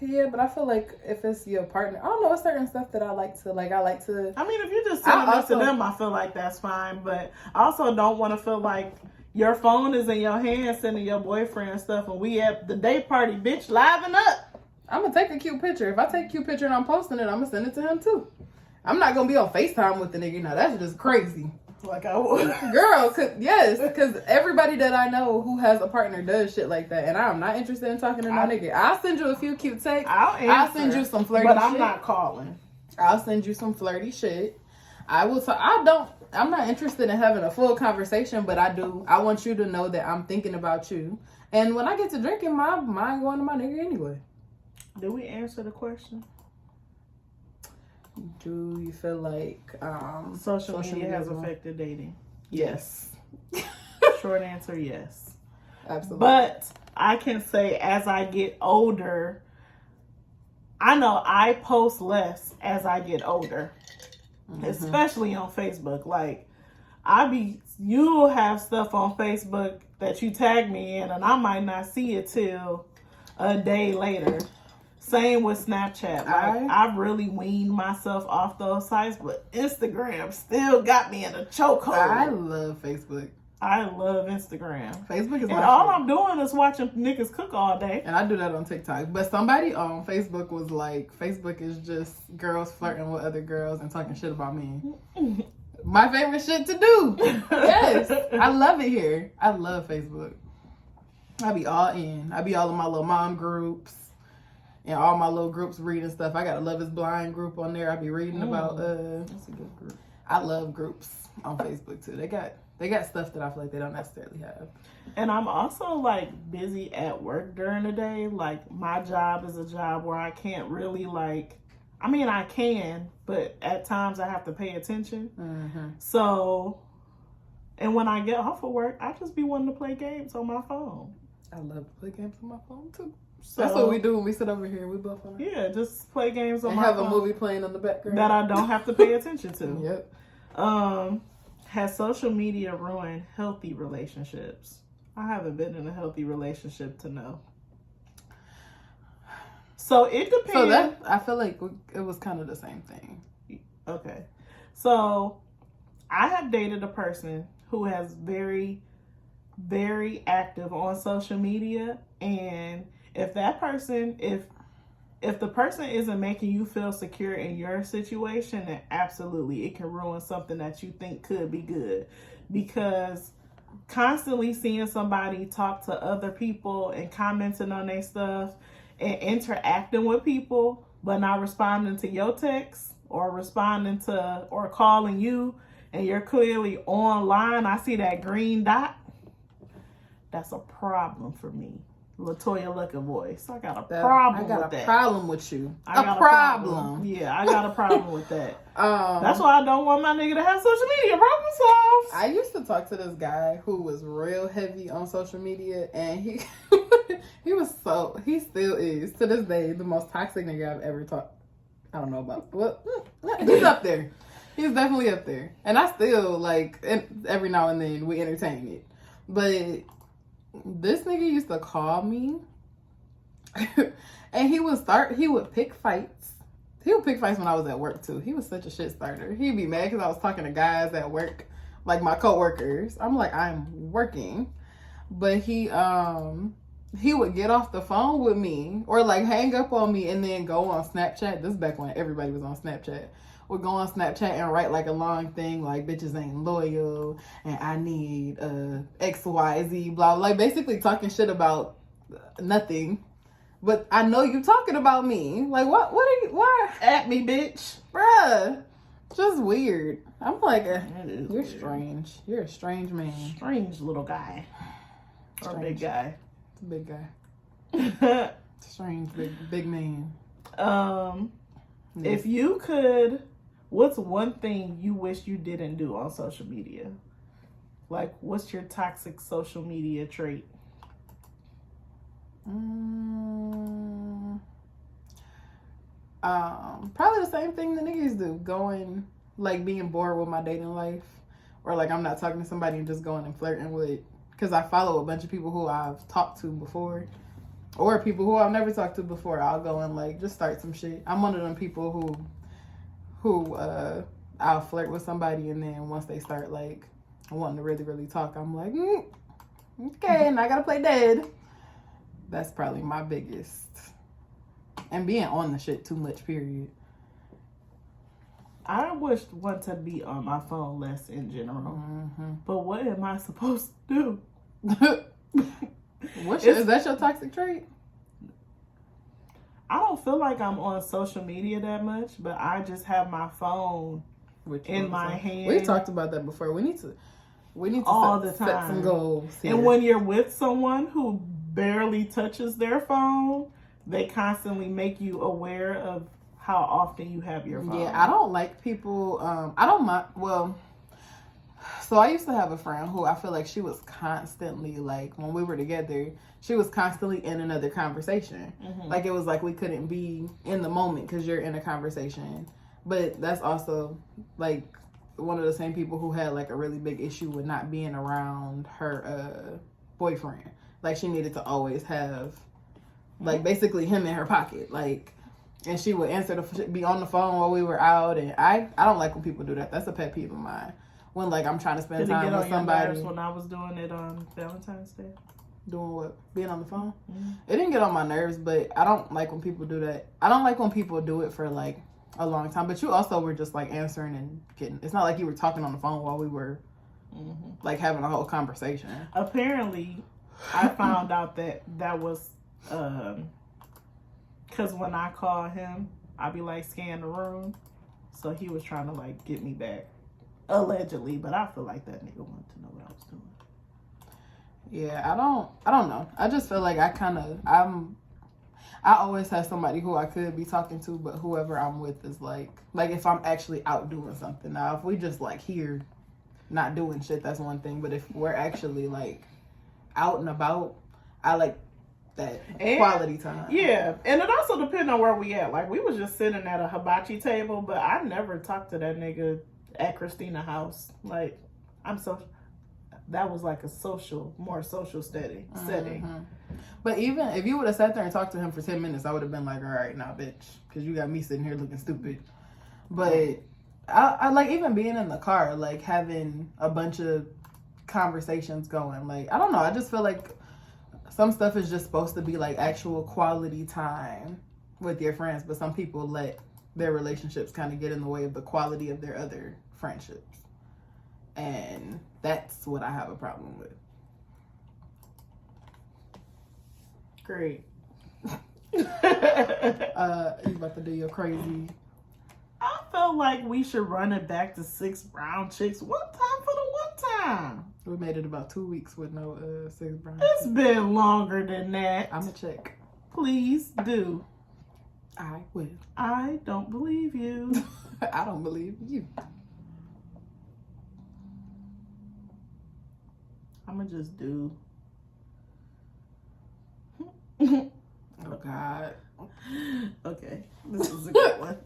Yeah, but I feel like if it's your partner, I don't know, it's certain stuff that I like to. I mean, if you're just sending up to them, I feel like that's fine. But I also don't want to feel like your phone is in your hand sending your boyfriend stuff and we at the day party, bitch, liven up. I'm going to take a cute picture. If I take a cute picture and I'm posting it, I'm going to send it to him too. I'm not going to be on FaceTime with the nigga. Now, that's just crazy. Like I would. Girl, because everybody that I know who has a partner does shit like that. And I'm not interested in talking to no nigga. I'll send you a few cute texts. I'll send you some flirty shit. But I'm not calling. I'll send you some flirty shit. I'm not interested in having a full conversation, but I want you to know that I'm thinking about you. And when I get to drinking, my mind going to my nigga anyway. Did we answer the question? Do you feel like social media has affected dating? Yes. Short answer, yes. Absolutely. But I can say as I get older, I know I post less as I get older. Mm-hmm. Especially on Facebook. Like, you'll have stuff on Facebook that you tag me in and I might not see it till a day later. Same with Snapchat. Like, I've really weaned myself off those sites, but Instagram still got me in a chokehold. I love Facebook. I love Instagram. Facebook is and all I'm doing is watching niggas cook all day. And I do that on TikTok. But somebody on Facebook was like, Facebook is just girls flirting with other girls and talking shit about me. My favorite shit to do. Yes. I love it here. I love Facebook. I be all in. I be all in my little mom groups. And all my little groups reading stuff. I got a Love is Blind group on there. I be reading about that's a good group. I love groups on Facebook too. They got stuff that I feel like they don't necessarily have. And I'm also like busy at work during the day. Like my job is a job where I can't really I can, but at times I have to pay attention. Mm-hmm. So, and when I get off of work, I just be wanting to play games on my phone. I love to play games on my phone too. So, that's what we do when we sit over here and we both on it. Yeah, just play games on and my have phone a movie playing in the background that I don't have to pay attention to. Yep. Has social media ruined healthy relationships? I haven't been in a healthy relationship to know. So it depends. So that, I feel like it was kind of the same thing. Okay. So I have dated a person who has very, very active on social media, and if that person, if the person isn't making you feel secure in your situation, then absolutely it can ruin something that you think could be good. Because constantly seeing somebody talk to other people and commenting on their stuff and interacting with people but not responding to your texts or responding to or calling you, and you're clearly online, I see that green dot, that's a problem for me. Latoya Luckett voice. I got a problem with that. I got a problem with you. I got a problem. Yeah, I got a problem with that. That's why I don't want my nigga to have social media problem solved. I used to talk to this guy who was real heavy on social media, and he he still is to this day the most toxic nigga I've ever talked. I don't know about what he's up there. He's definitely up there, and I still like every now and then we entertain it, but. This nigga used to call me and he would pick fights. He would pick fights when I was at work too. He was such a shit starter. He'd be mad because I was talking to guys at work, like my coworkers. I'm like, I'm working. But he would get off the phone with me or like hang up on me and then go on Snapchat. This is back when everybody was on Snapchat. Would go on Snapchat and write like a long thing like bitches ain't loyal and I need XYZ blah, like basically talking shit about nothing. But I know you talking about me. Like what are you, why at me, bitch? Bruh. Just weird. I'm like you're weird. strange. You're a strange man. Strange little guy. Strange. Or big guy. Big guy. Strange big man. If you could, what's one thing you wish you didn't do on social media? Like, what's your toxic social media trait? Probably the same thing the niggas do. Going, like, being bored with my dating life. Or, like, I'm not talking to somebody and just going and flirting with. Because I follow a bunch of people who I've talked to before. Or people who I've never talked to before. I'll go and, like, just start some shit. I'm one of them people who I'll flirt with somebody, and then once they start, like, wanting to really, really talk, I'm like, okay, and I gotta play dead. That's probably my biggest. And being on the shit too much, period. I wish one to be on my phone less in general. Mm-hmm. But what am I supposed to do? Is that your toxic trait? I don't feel like I'm on social media that much, but I just have my phone in my hand. We talked about that before. We need to all the set time. Some goals here. And when you're with someone who barely touches their phone, they constantly make you aware of how often you have your phone. Yeah, I don't like people. I don't mind. Well, so I used to have a friend who I feel like she was constantly, like, when we were together, she was constantly in another conversation. Mm-hmm. Like, it was like we couldn't be in the moment because you're in a conversation. But that's also, like, one of the same people who had, like, a really big issue with not being around her boyfriend. Like, she needed to always have, like, basically him in her pocket. Like, and she would be on the phone while we were out. And I don't like when people do that. That's a pet peeve of mine. When, like, I'm trying to spend time with somebody. When I was doing it on Valentine's Day. Doing what? Being on the phone? Mm-hmm. It didn't get on my nerves, but I don't like when people do that. I don't like when people do it for, like, a long time. But you also were just, like, answering and getting... It's not like you were talking on the phone while we were, like, having a whole conversation. Apparently, I found out that was... Because when I call him, I be, like, scan the room. So he was trying to, like, get me back. Allegedly, but I feel like that nigga wanted to know what I was doing. Yeah, I don't know. I just feel like I always have somebody who I could be talking to, but whoever I'm with is like if I'm actually out doing something. Now, if we just like here not doing shit, that's one thing. But if we're actually like out and about, I like that And- quality time. Yeah, and it also depends on where we at. Like, we was just sitting at a hibachi table, but I never talked to that nigga at Christina house. Like, that was like a more social setting. Mm-hmm. But even if you would have sat there and talked to him for 10 minutes, I would have been like, all right, now, bitch, because you got me sitting here looking stupid. But I like even being in the car, like having a bunch of conversations going. Like, I don't know, I just feel like some stuff is just supposed to be like actual quality time with your friends, but some people let their relationships kind of get in the way of the quality of their other friendships. And that's what I have a problem with. Great. You about to do your crazy? I felt like we should run it back to 6 brown chicks. One time for the one time. We made it about 2 weeks with no 6 brown. It's been longer than that. I'ma check. Please do. I will. I don't believe you. I don't believe you. I'ma just do. Oh God. Okay, this is a good one.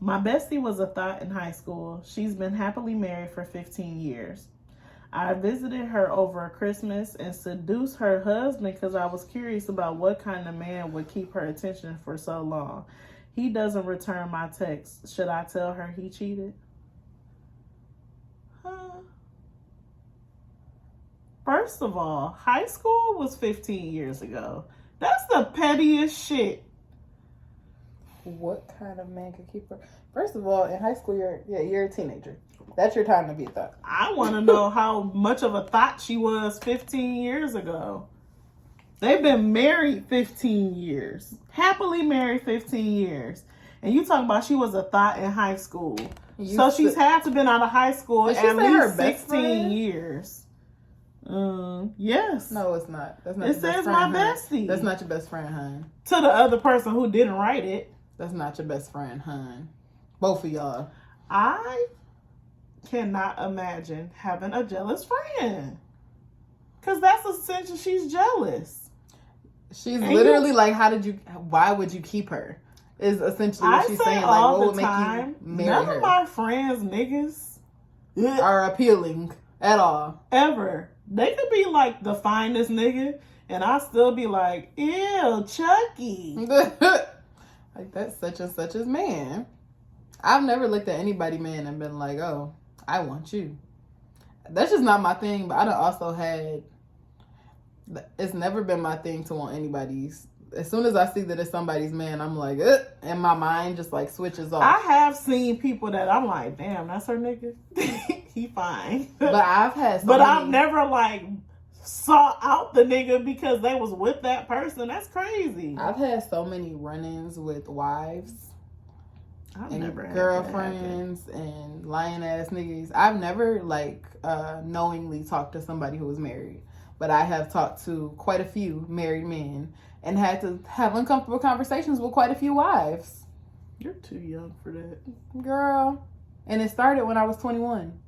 My bestie was a thought in high school. She's been happily married for 15 years. I visited her over Christmas and seduced her husband because I was curious about what kind of man would keep her attention for so long. He doesn't return my texts. Should I tell her he cheated? First of all, high school was 15 years ago. That's the pettiest shit. What kind of man could keep her? First of all, in high school, you're a teenager. That's your time to be a thought. I want to know how much of a thought she was 15 years ago. They've been married 15 years. Happily married 15 years. And you talking about she was a thought in high school. So she's had to been out of high school at least 16 years. Yes. No, it's not. That's not. It says my bestie. That's not your best friend, hun. To the other person who didn't write it. That's not your best friend, hun. Both of y'all. I cannot imagine having a jealous friend. Because that's essentially she's jealous. She's literally like, why would you keep her? Is essentially what she's saying. Like, what would make you marry her? None of my friends, niggas, are appealing at all. Ever. They could be like the finest nigga, and I still be like, ew, Chucky. Like, that's such and such as man. I've never looked at anybody man and been like, oh, I want you. That's just not my thing, but I done also had, it's never been my thing to want anybody's. As soon as I see that it's somebody's man, I'm like, and my mind just like switches off. I have seen people that I'm like, damn, that's her nigga. He fine. But I've had I've never like sought out the nigga because they was with that person. That's crazy. I've had so many run-ins with wives and never had girlfriends and lying ass niggas. I've never like knowingly talked to somebody who was married, but I have talked to quite a few married men and had to have uncomfortable conversations with quite a few wives. You're too young for that, girl. And it started when I was 21.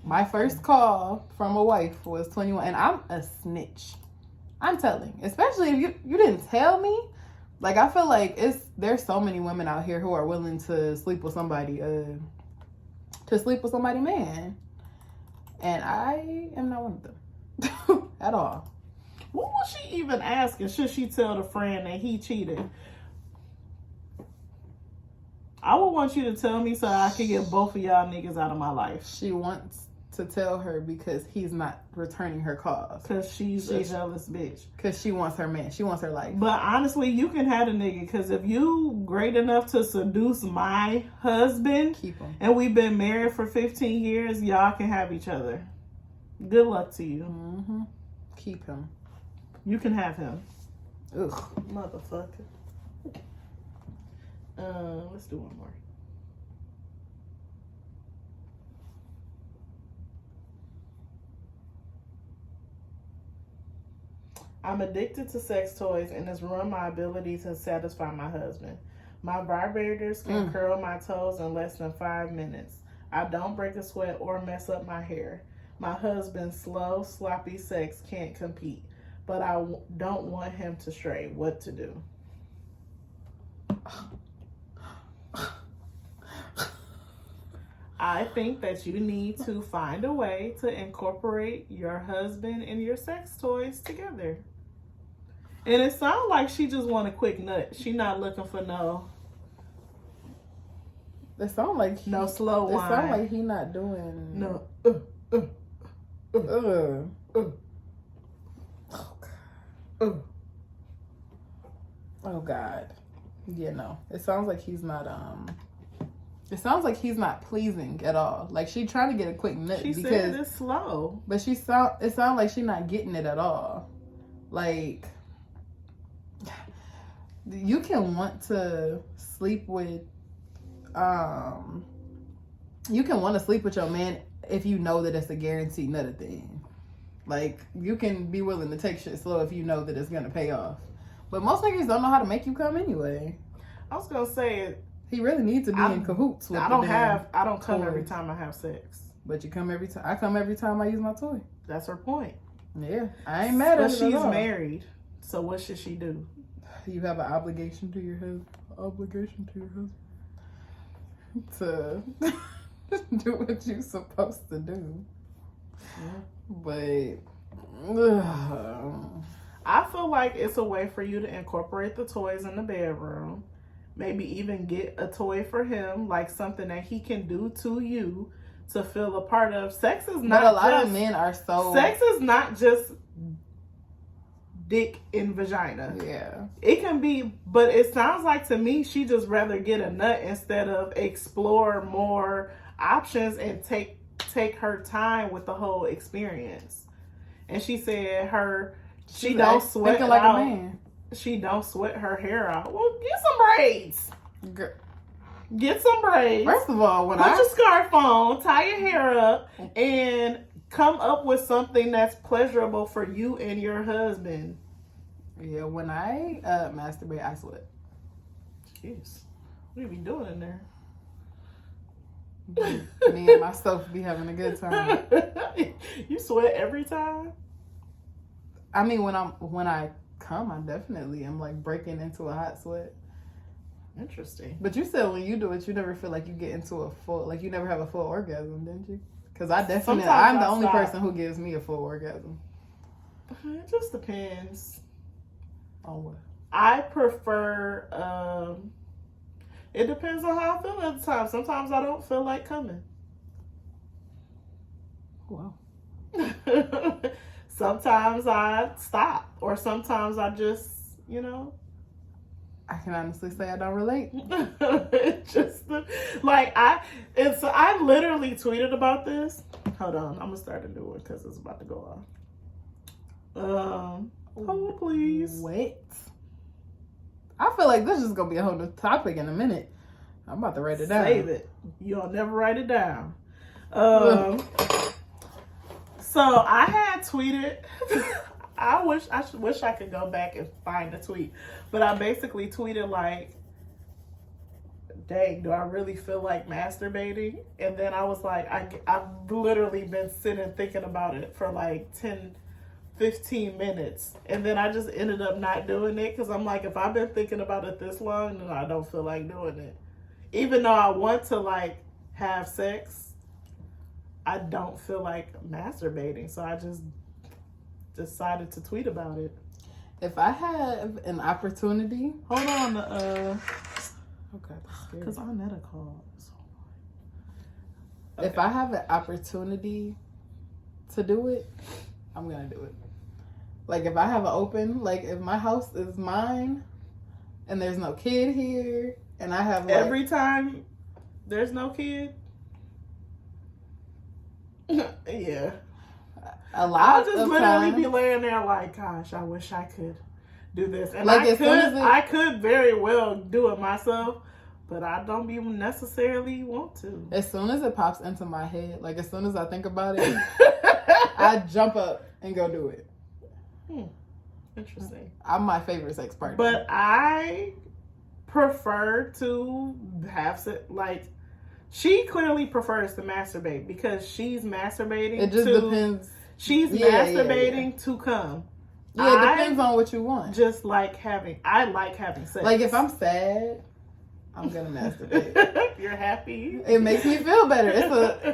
My first call from a wife was 21, and I'm a snitch. I'm telling, especially if you didn't tell me. Like, I feel like there's so many women out here who are willing to sleep with somebody, man, and I am not one of them at all. What was she even asking? Should she tell the friend that he cheated? I would want you to tell me so I can get both of y'all niggas out of my life. She wants to tell her because he's not returning her calls. Because she's a jealous bitch. Because she wants her man. She wants her life. But honestly, you can have a nigga. Because if you great enough to seduce my husband, keep him. And we've been married for 15 years, y'all can have each other. Good luck to you. Mm-hmm. Keep him. You can have him. Ugh. Motherfucker. Let's do one more. I'm addicted to sex toys and it's ruined my ability to satisfy my husband. My vibrators can curl my toes in less than 5 minutes. I don't break a sweat or mess up my hair. My husband's slow, sloppy sex can't compete. but I don't want him to stray. What to do? I think that you need to find a way to incorporate your husband and your sex toys together. And it sounds like she just want a quick nut. She not looking for no. It sounds like no slow wine. It sounds like he not doing no. Oh God. Yeah, no. It sounds like he's not it sounds like he's not pleasing at all. Like she trying to get a quick nut because said it's slow. But it sounds like she's not getting it at all. Like you can want to sleep with you can want to sleep with your man if you know that it's a guaranteed nut thing. Like you can be willing to take shit slow if you know that it's gonna pay off. But most niggas don't know how to make you come anyway. I was gonna say he really needs to be in cahoots with I don't come toy. every time I have sex. But you come every time. I come every time I use my toy. That's her point. Yeah, I ain't mad at her. But she's married, so what should she do? You have an obligation to your husband. Obligation to your husband to do what you're supposed to do. Yeah. But I feel like it's a way for you to incorporate the toys in the bedroom. Maybe even get a toy for him, like something that he can do to you to feel a part of. Sex is not. But a lot of men are so. Sex is not just dick and vagina. Yeah. It can be, but it sounds like to me she just rather get a nut instead of explore more options and take her time with the whole experience. And she said she don't sweat like out. A man. She don't sweat her hair out. Well, get some braids. Get some braids. First of all, put your scarf on, tie your hair up, and come up with something that's pleasurable for you and your husband. Yeah, when I masturbate, I sweat. Jeez, what are you doing in there? Me and myself be having a good time. You sweat every time? I mean, when I come, I definitely am like breaking into a hot sweat. Interesting. But you said when you do it, you never feel like you get into a full, like you never have a full orgasm, didn't you? Because I'm the only person who gives me a full orgasm. It just depends. On what? I prefer, it depends on how I feel at the time. Sometimes I don't feel like coming. Wow. Sometimes I stop, or sometimes I just, I can honestly say I don't relate. Just I literally tweeted about this. Hold on, I'm gonna start a new one because it's about to go off. Hold please. What? I feel like this is gonna be a whole new topic in a minute. I'm about to write it down. Save it. You'll never write it down. So I had tweeted. I wish I could go back and find the tweet, but I basically tweeted like, "Dang, do I really feel like masturbating?" And then I was like, I've literally been sitting thinking about it for like 10-15 minutes, and then I just ended up not doing it because I'm like, if I've been thinking about it this long, then I don't feel like doing it, even though I want to like have sex. I don't feel like masturbating, so I just decided to tweet about it. If I have an opportunity, hold on, okay, because I'm at a call. Okay. If I have an opportunity to do it, I'm gonna do it. Like if I have an open, like if my house is mine, and there's no kid here, and I have like, every time there's no kid. Yeah. I'll just literally be laying there like, gosh, I wish I could do this. And like I could very well do it myself, but I don't even necessarily want to. As soon as it pops into my head, like as soon as I think about it, I jump up and go do it. Interesting. I'm my favorite sex partner. But I prefer to have like, she clearly prefers to masturbate because she's masturbating. It just depends. She's masturbating to come. Yeah, it depends on what you want. Just like I like having sex. Like if I'm sad, I'm gonna masturbate. You're happy. It makes me feel better.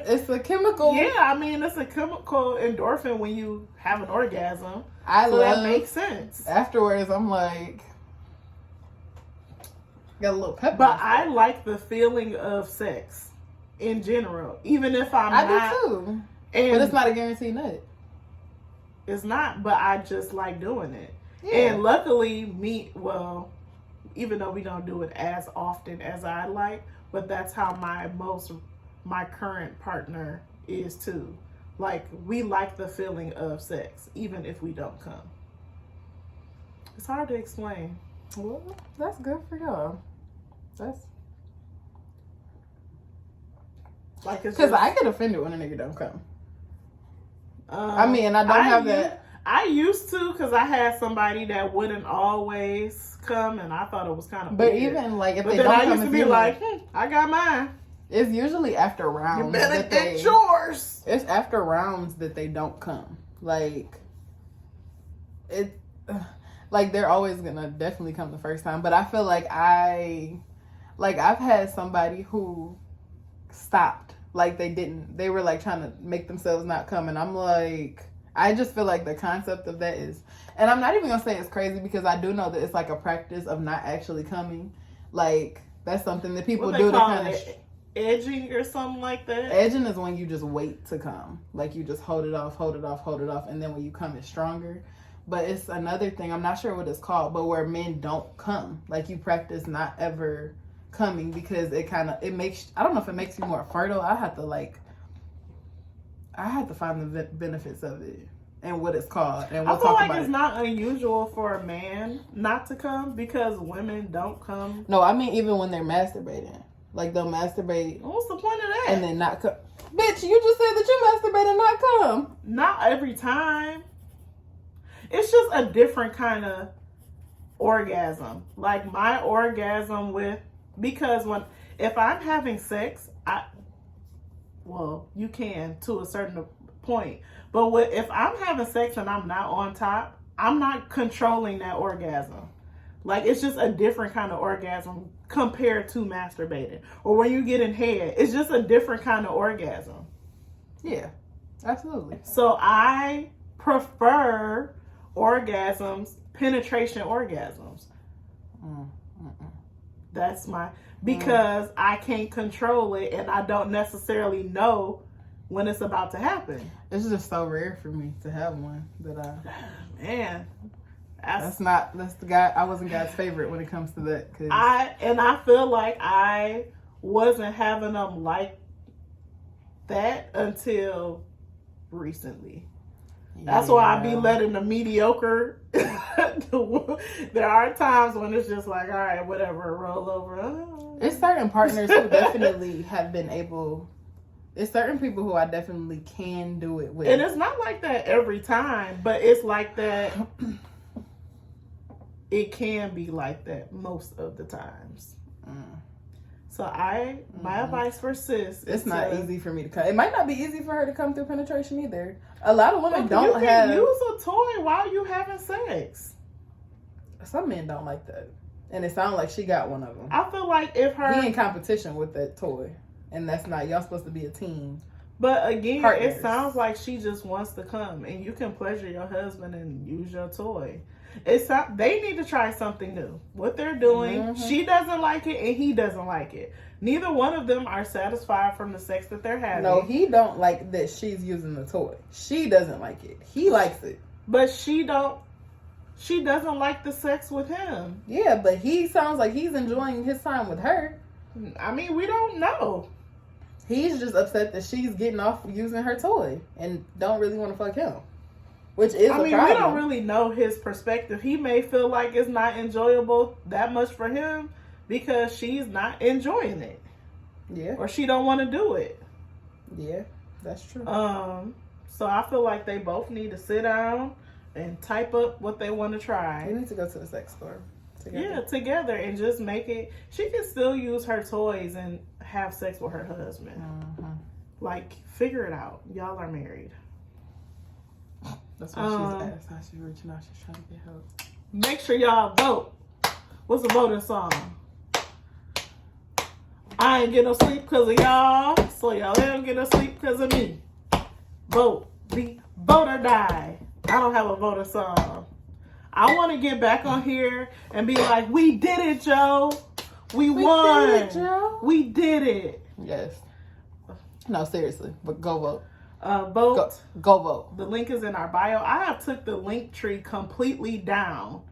It's a chemical. Yeah, I mean it's a chemical endorphin when you have an orgasm. So that makes sense. Afterwards, I'm like, got a little pep. But I like the feeling of sex in general, even if I do too. But it's not a guaranteed nut. It's not, but I just like doing it. Yeah. And luckily, even though we don't do it as often as I like, but that's how my current partner is too. Like, we like the feeling of sex, even if we don't come. It's hard to explain. Well, that's good for y'all. That's like, because I get offended when a nigga don't come. I mean, I don't have that. I used to, because I had somebody that wouldn't always come, and I thought it was kind of But weird. even like if but they then don't I come, used to be like, I got mine. It's usually after rounds. You better get yours. It's after rounds that they don't come. Like like they're always gonna definitely come the first time. But I feel like I've had somebody who stopped. Like they were like trying to make themselves not come, and I'm like, I just feel like the concept of that is, and I'm not even gonna say it's crazy because I do know that it's like a practice of not actually coming. Like that's something that people do to kind of edging or something like that. Edging is when you just wait to come, like you just hold it off, and then when you come, it's stronger. But it's another thing, I'm not sure what it's called, but where men don't come, like you practice not ever coming because it makes, I don't know if it makes you more fertile. I have to find the benefits of it and what it's called, and we'll I feel talk like about it's it. not unusual for a man not to come because women don't come. No, I mean even when they're masturbating, like they'll masturbate. What's the point of that? And then not come. Bitch, you just said that you masturbate and not come. Not every time. It's just a different kind of orgasm. Like my orgasm because if I'm having sex, you can to a certain point. But if I'm having sex and I'm not on top, I'm not controlling that orgasm. Like it's just a different kind of orgasm compared to masturbating. Or when you get in head, it's just a different kind of orgasm. Yeah, absolutely. So I prefer penetration orgasms. That's because I can't control it and I don't necessarily know when it's about to happen. It's just so rare for me to have one Man, that's the guy. I wasn't God's favorite when it comes to that. I feel like I wasn't having them like that until recently. That's why I be letting the mediocre. There are times when it's just like, all right, whatever, roll over. It's certain partners who definitely have been able. It's certain people who I definitely can do it with. And it's not like that every time, but it's like that. It can be like that most of the times. So my advice for sis, it's not easy for me to come. It might not be easy for her to come through penetration either. A lot of women don't you can use a toy while you having sex. Some men don't like that, and it sounds like she got one of them. I feel like if he in competition with that toy, and that's not, y'all supposed to be a team. But again, partners. It sounds like she just wants to come, and you can pleasure your husband and use your toy. They need to try something new. What they're doing, she doesn't like it, and he doesn't like it. Neither one of them are satisfied from the sex that they're having. No, he don't like that she's using the toy. She doesn't like it. He likes it. But she doesn't like the sex with him. Yeah, but he sounds like he's enjoying his time with her. I mean, we don't know. He's just upset that she's getting off using her toy and don't really want to fuck him. Which is we don't really know his perspective. He may feel like it's not enjoyable that much for him because she's not enjoying it. Yeah. Or she don't want to do it. Yeah, that's true. So I feel like they both need to sit down and type up what they want to try. They need to go to the sex store together. Yeah, together and just make it. She can still use her toys and have sex with her husband. Like, figure it out. Y'all are married. That's why she's asked how she's reaching out. She's trying to get help. Make sure y'all vote. What's the voting song? I ain't get no sleep because of y'all, so y'all ain't get no sleep because of me. Vote. Vote or die. I don't have a voter song. I want to get back on here and be like, we did it, Joe. We won. Did it, Joe. We did it. Yes. No, seriously, but go vote. Vote. Go vote. The link is in our bio. I have took the link tree completely down.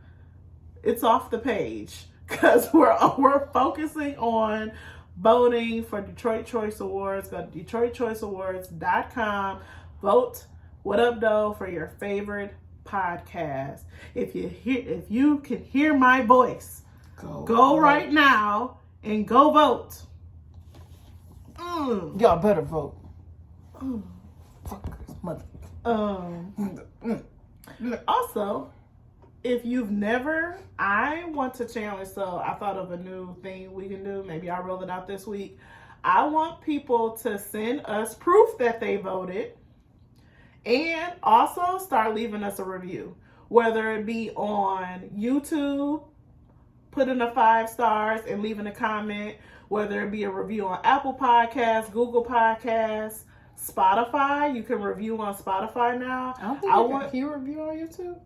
It's off the page because we're focusing on voting for Detroit Choice Awards. Go to DetroitChoiceAwards.com. Vote What Up Doe for your favorite podcast. If you can hear my voice, go right now and go vote. Y'all better vote. Fuckers, mother. Also, if you've never, I want to challenge, so I thought of a new thing we can do. Maybe I'll roll it out this week. I want people to send us proof that they voted and also start leaving us a review, whether it be on YouTube, put in the 5 stars and leaving a comment, whether it be a review on Apple Podcasts, Google Podcasts, Spotify. You can review on Spotify now. I don't think you can review on YouTube.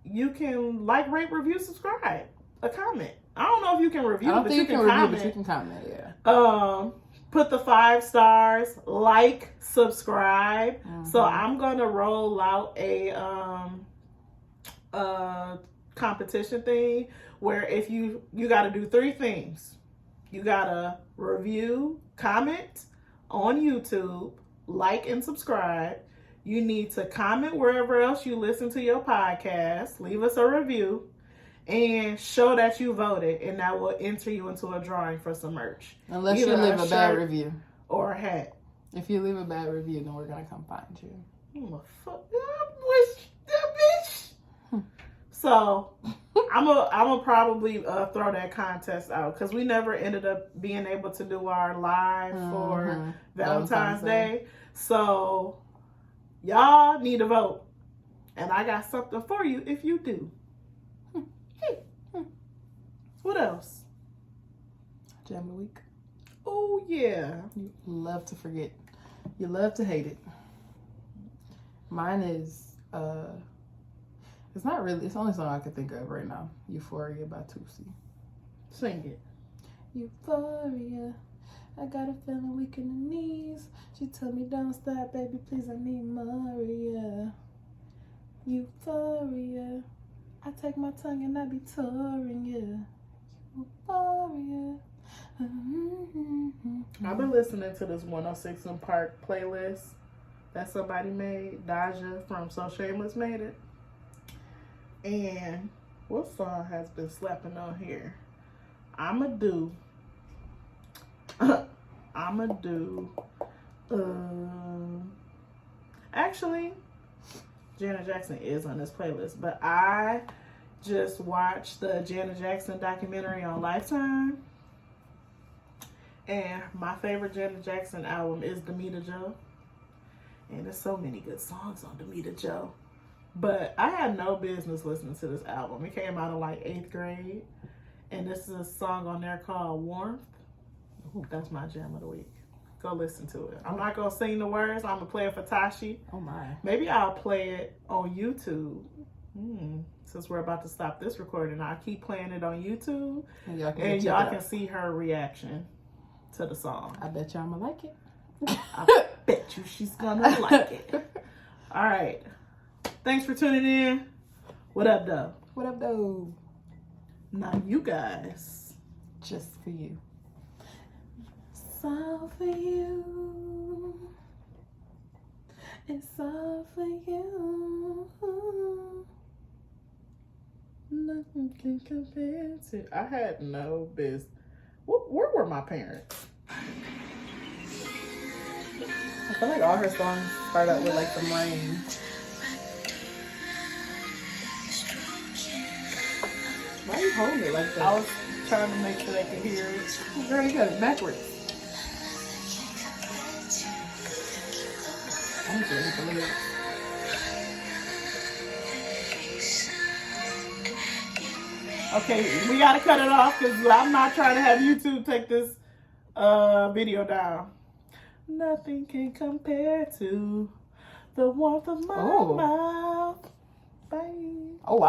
You can like, rate, review, subscribe, a comment. I don't know if you can review, I don't but think you can review, comment. but you can comment, yeah. Put the 5 stars, like, subscribe. So I'm gonna roll out a competition thing where if you got to do 3 things. You got to review, comment on YouTube, like and subscribe. You need to comment wherever else you listen to your podcast. Leave us a review and show that you voted, and that will enter you into a drawing for some merch. Unless you leave a bad review. Or a hat. If you leave a bad review, then we're going to come find you. Fuck that bitch. So I'm gonna probably throw that contest out because we never ended up being able to do our live for Valentine's Day. So y'all need to vote, and I got something for you if you do. What else? Jam of the week. Oh yeah. You love to forget. You love to hate it. Mine is it's not really, it's the only song I can think of right now. Euphoria by Tootsie. Sing it. Euphoria, I got a feeling weak in the knees. She told me don't stop, baby, please, I need Maria. Euphoria, I take my tongue and I be touring, yeah. Euphoria. I've been listening to this 106 in Park playlist that somebody made. Daja from So Shameless made it. And what song has been slapping on here? I'ma do actually Janet Jackson is on this playlist, but I just watched the Janet Jackson documentary on Lifetime, and my favorite Janet Jackson album is Damita Jo, and there's so many good songs on Damita Jo. But I had no business listening to this album. It came out in like 8th grade. And this is a song on there called Warmth. Ooh, that's my jam of the week. Go listen to it. I'm not going to sing the words. I'm going to play it for Tashi. Oh my. Maybe I'll play it on YouTube. Since we're about to stop this recording, I'll keep playing it on YouTube. And y'all can see her reaction to the song. I bet y'all gonna like it. I bet you she's going to like it. All right. Thanks for tuning in. What up, though? What up, though? Now, you guys. Just for you. It's all for you. It's all for you. Nothing can compare to. I had no business. Where were my parents? I feel like all her songs start out with like some rain. Why are you holding it like that? I was trying to make sure they could hear it. Girl, you got it backwards. I need to read the lyrics. Okay, we gotta cut it off because I'm not trying to have YouTube take this video down. Nothing can compare to the warmth of my mouth. Bye. Oh, wow.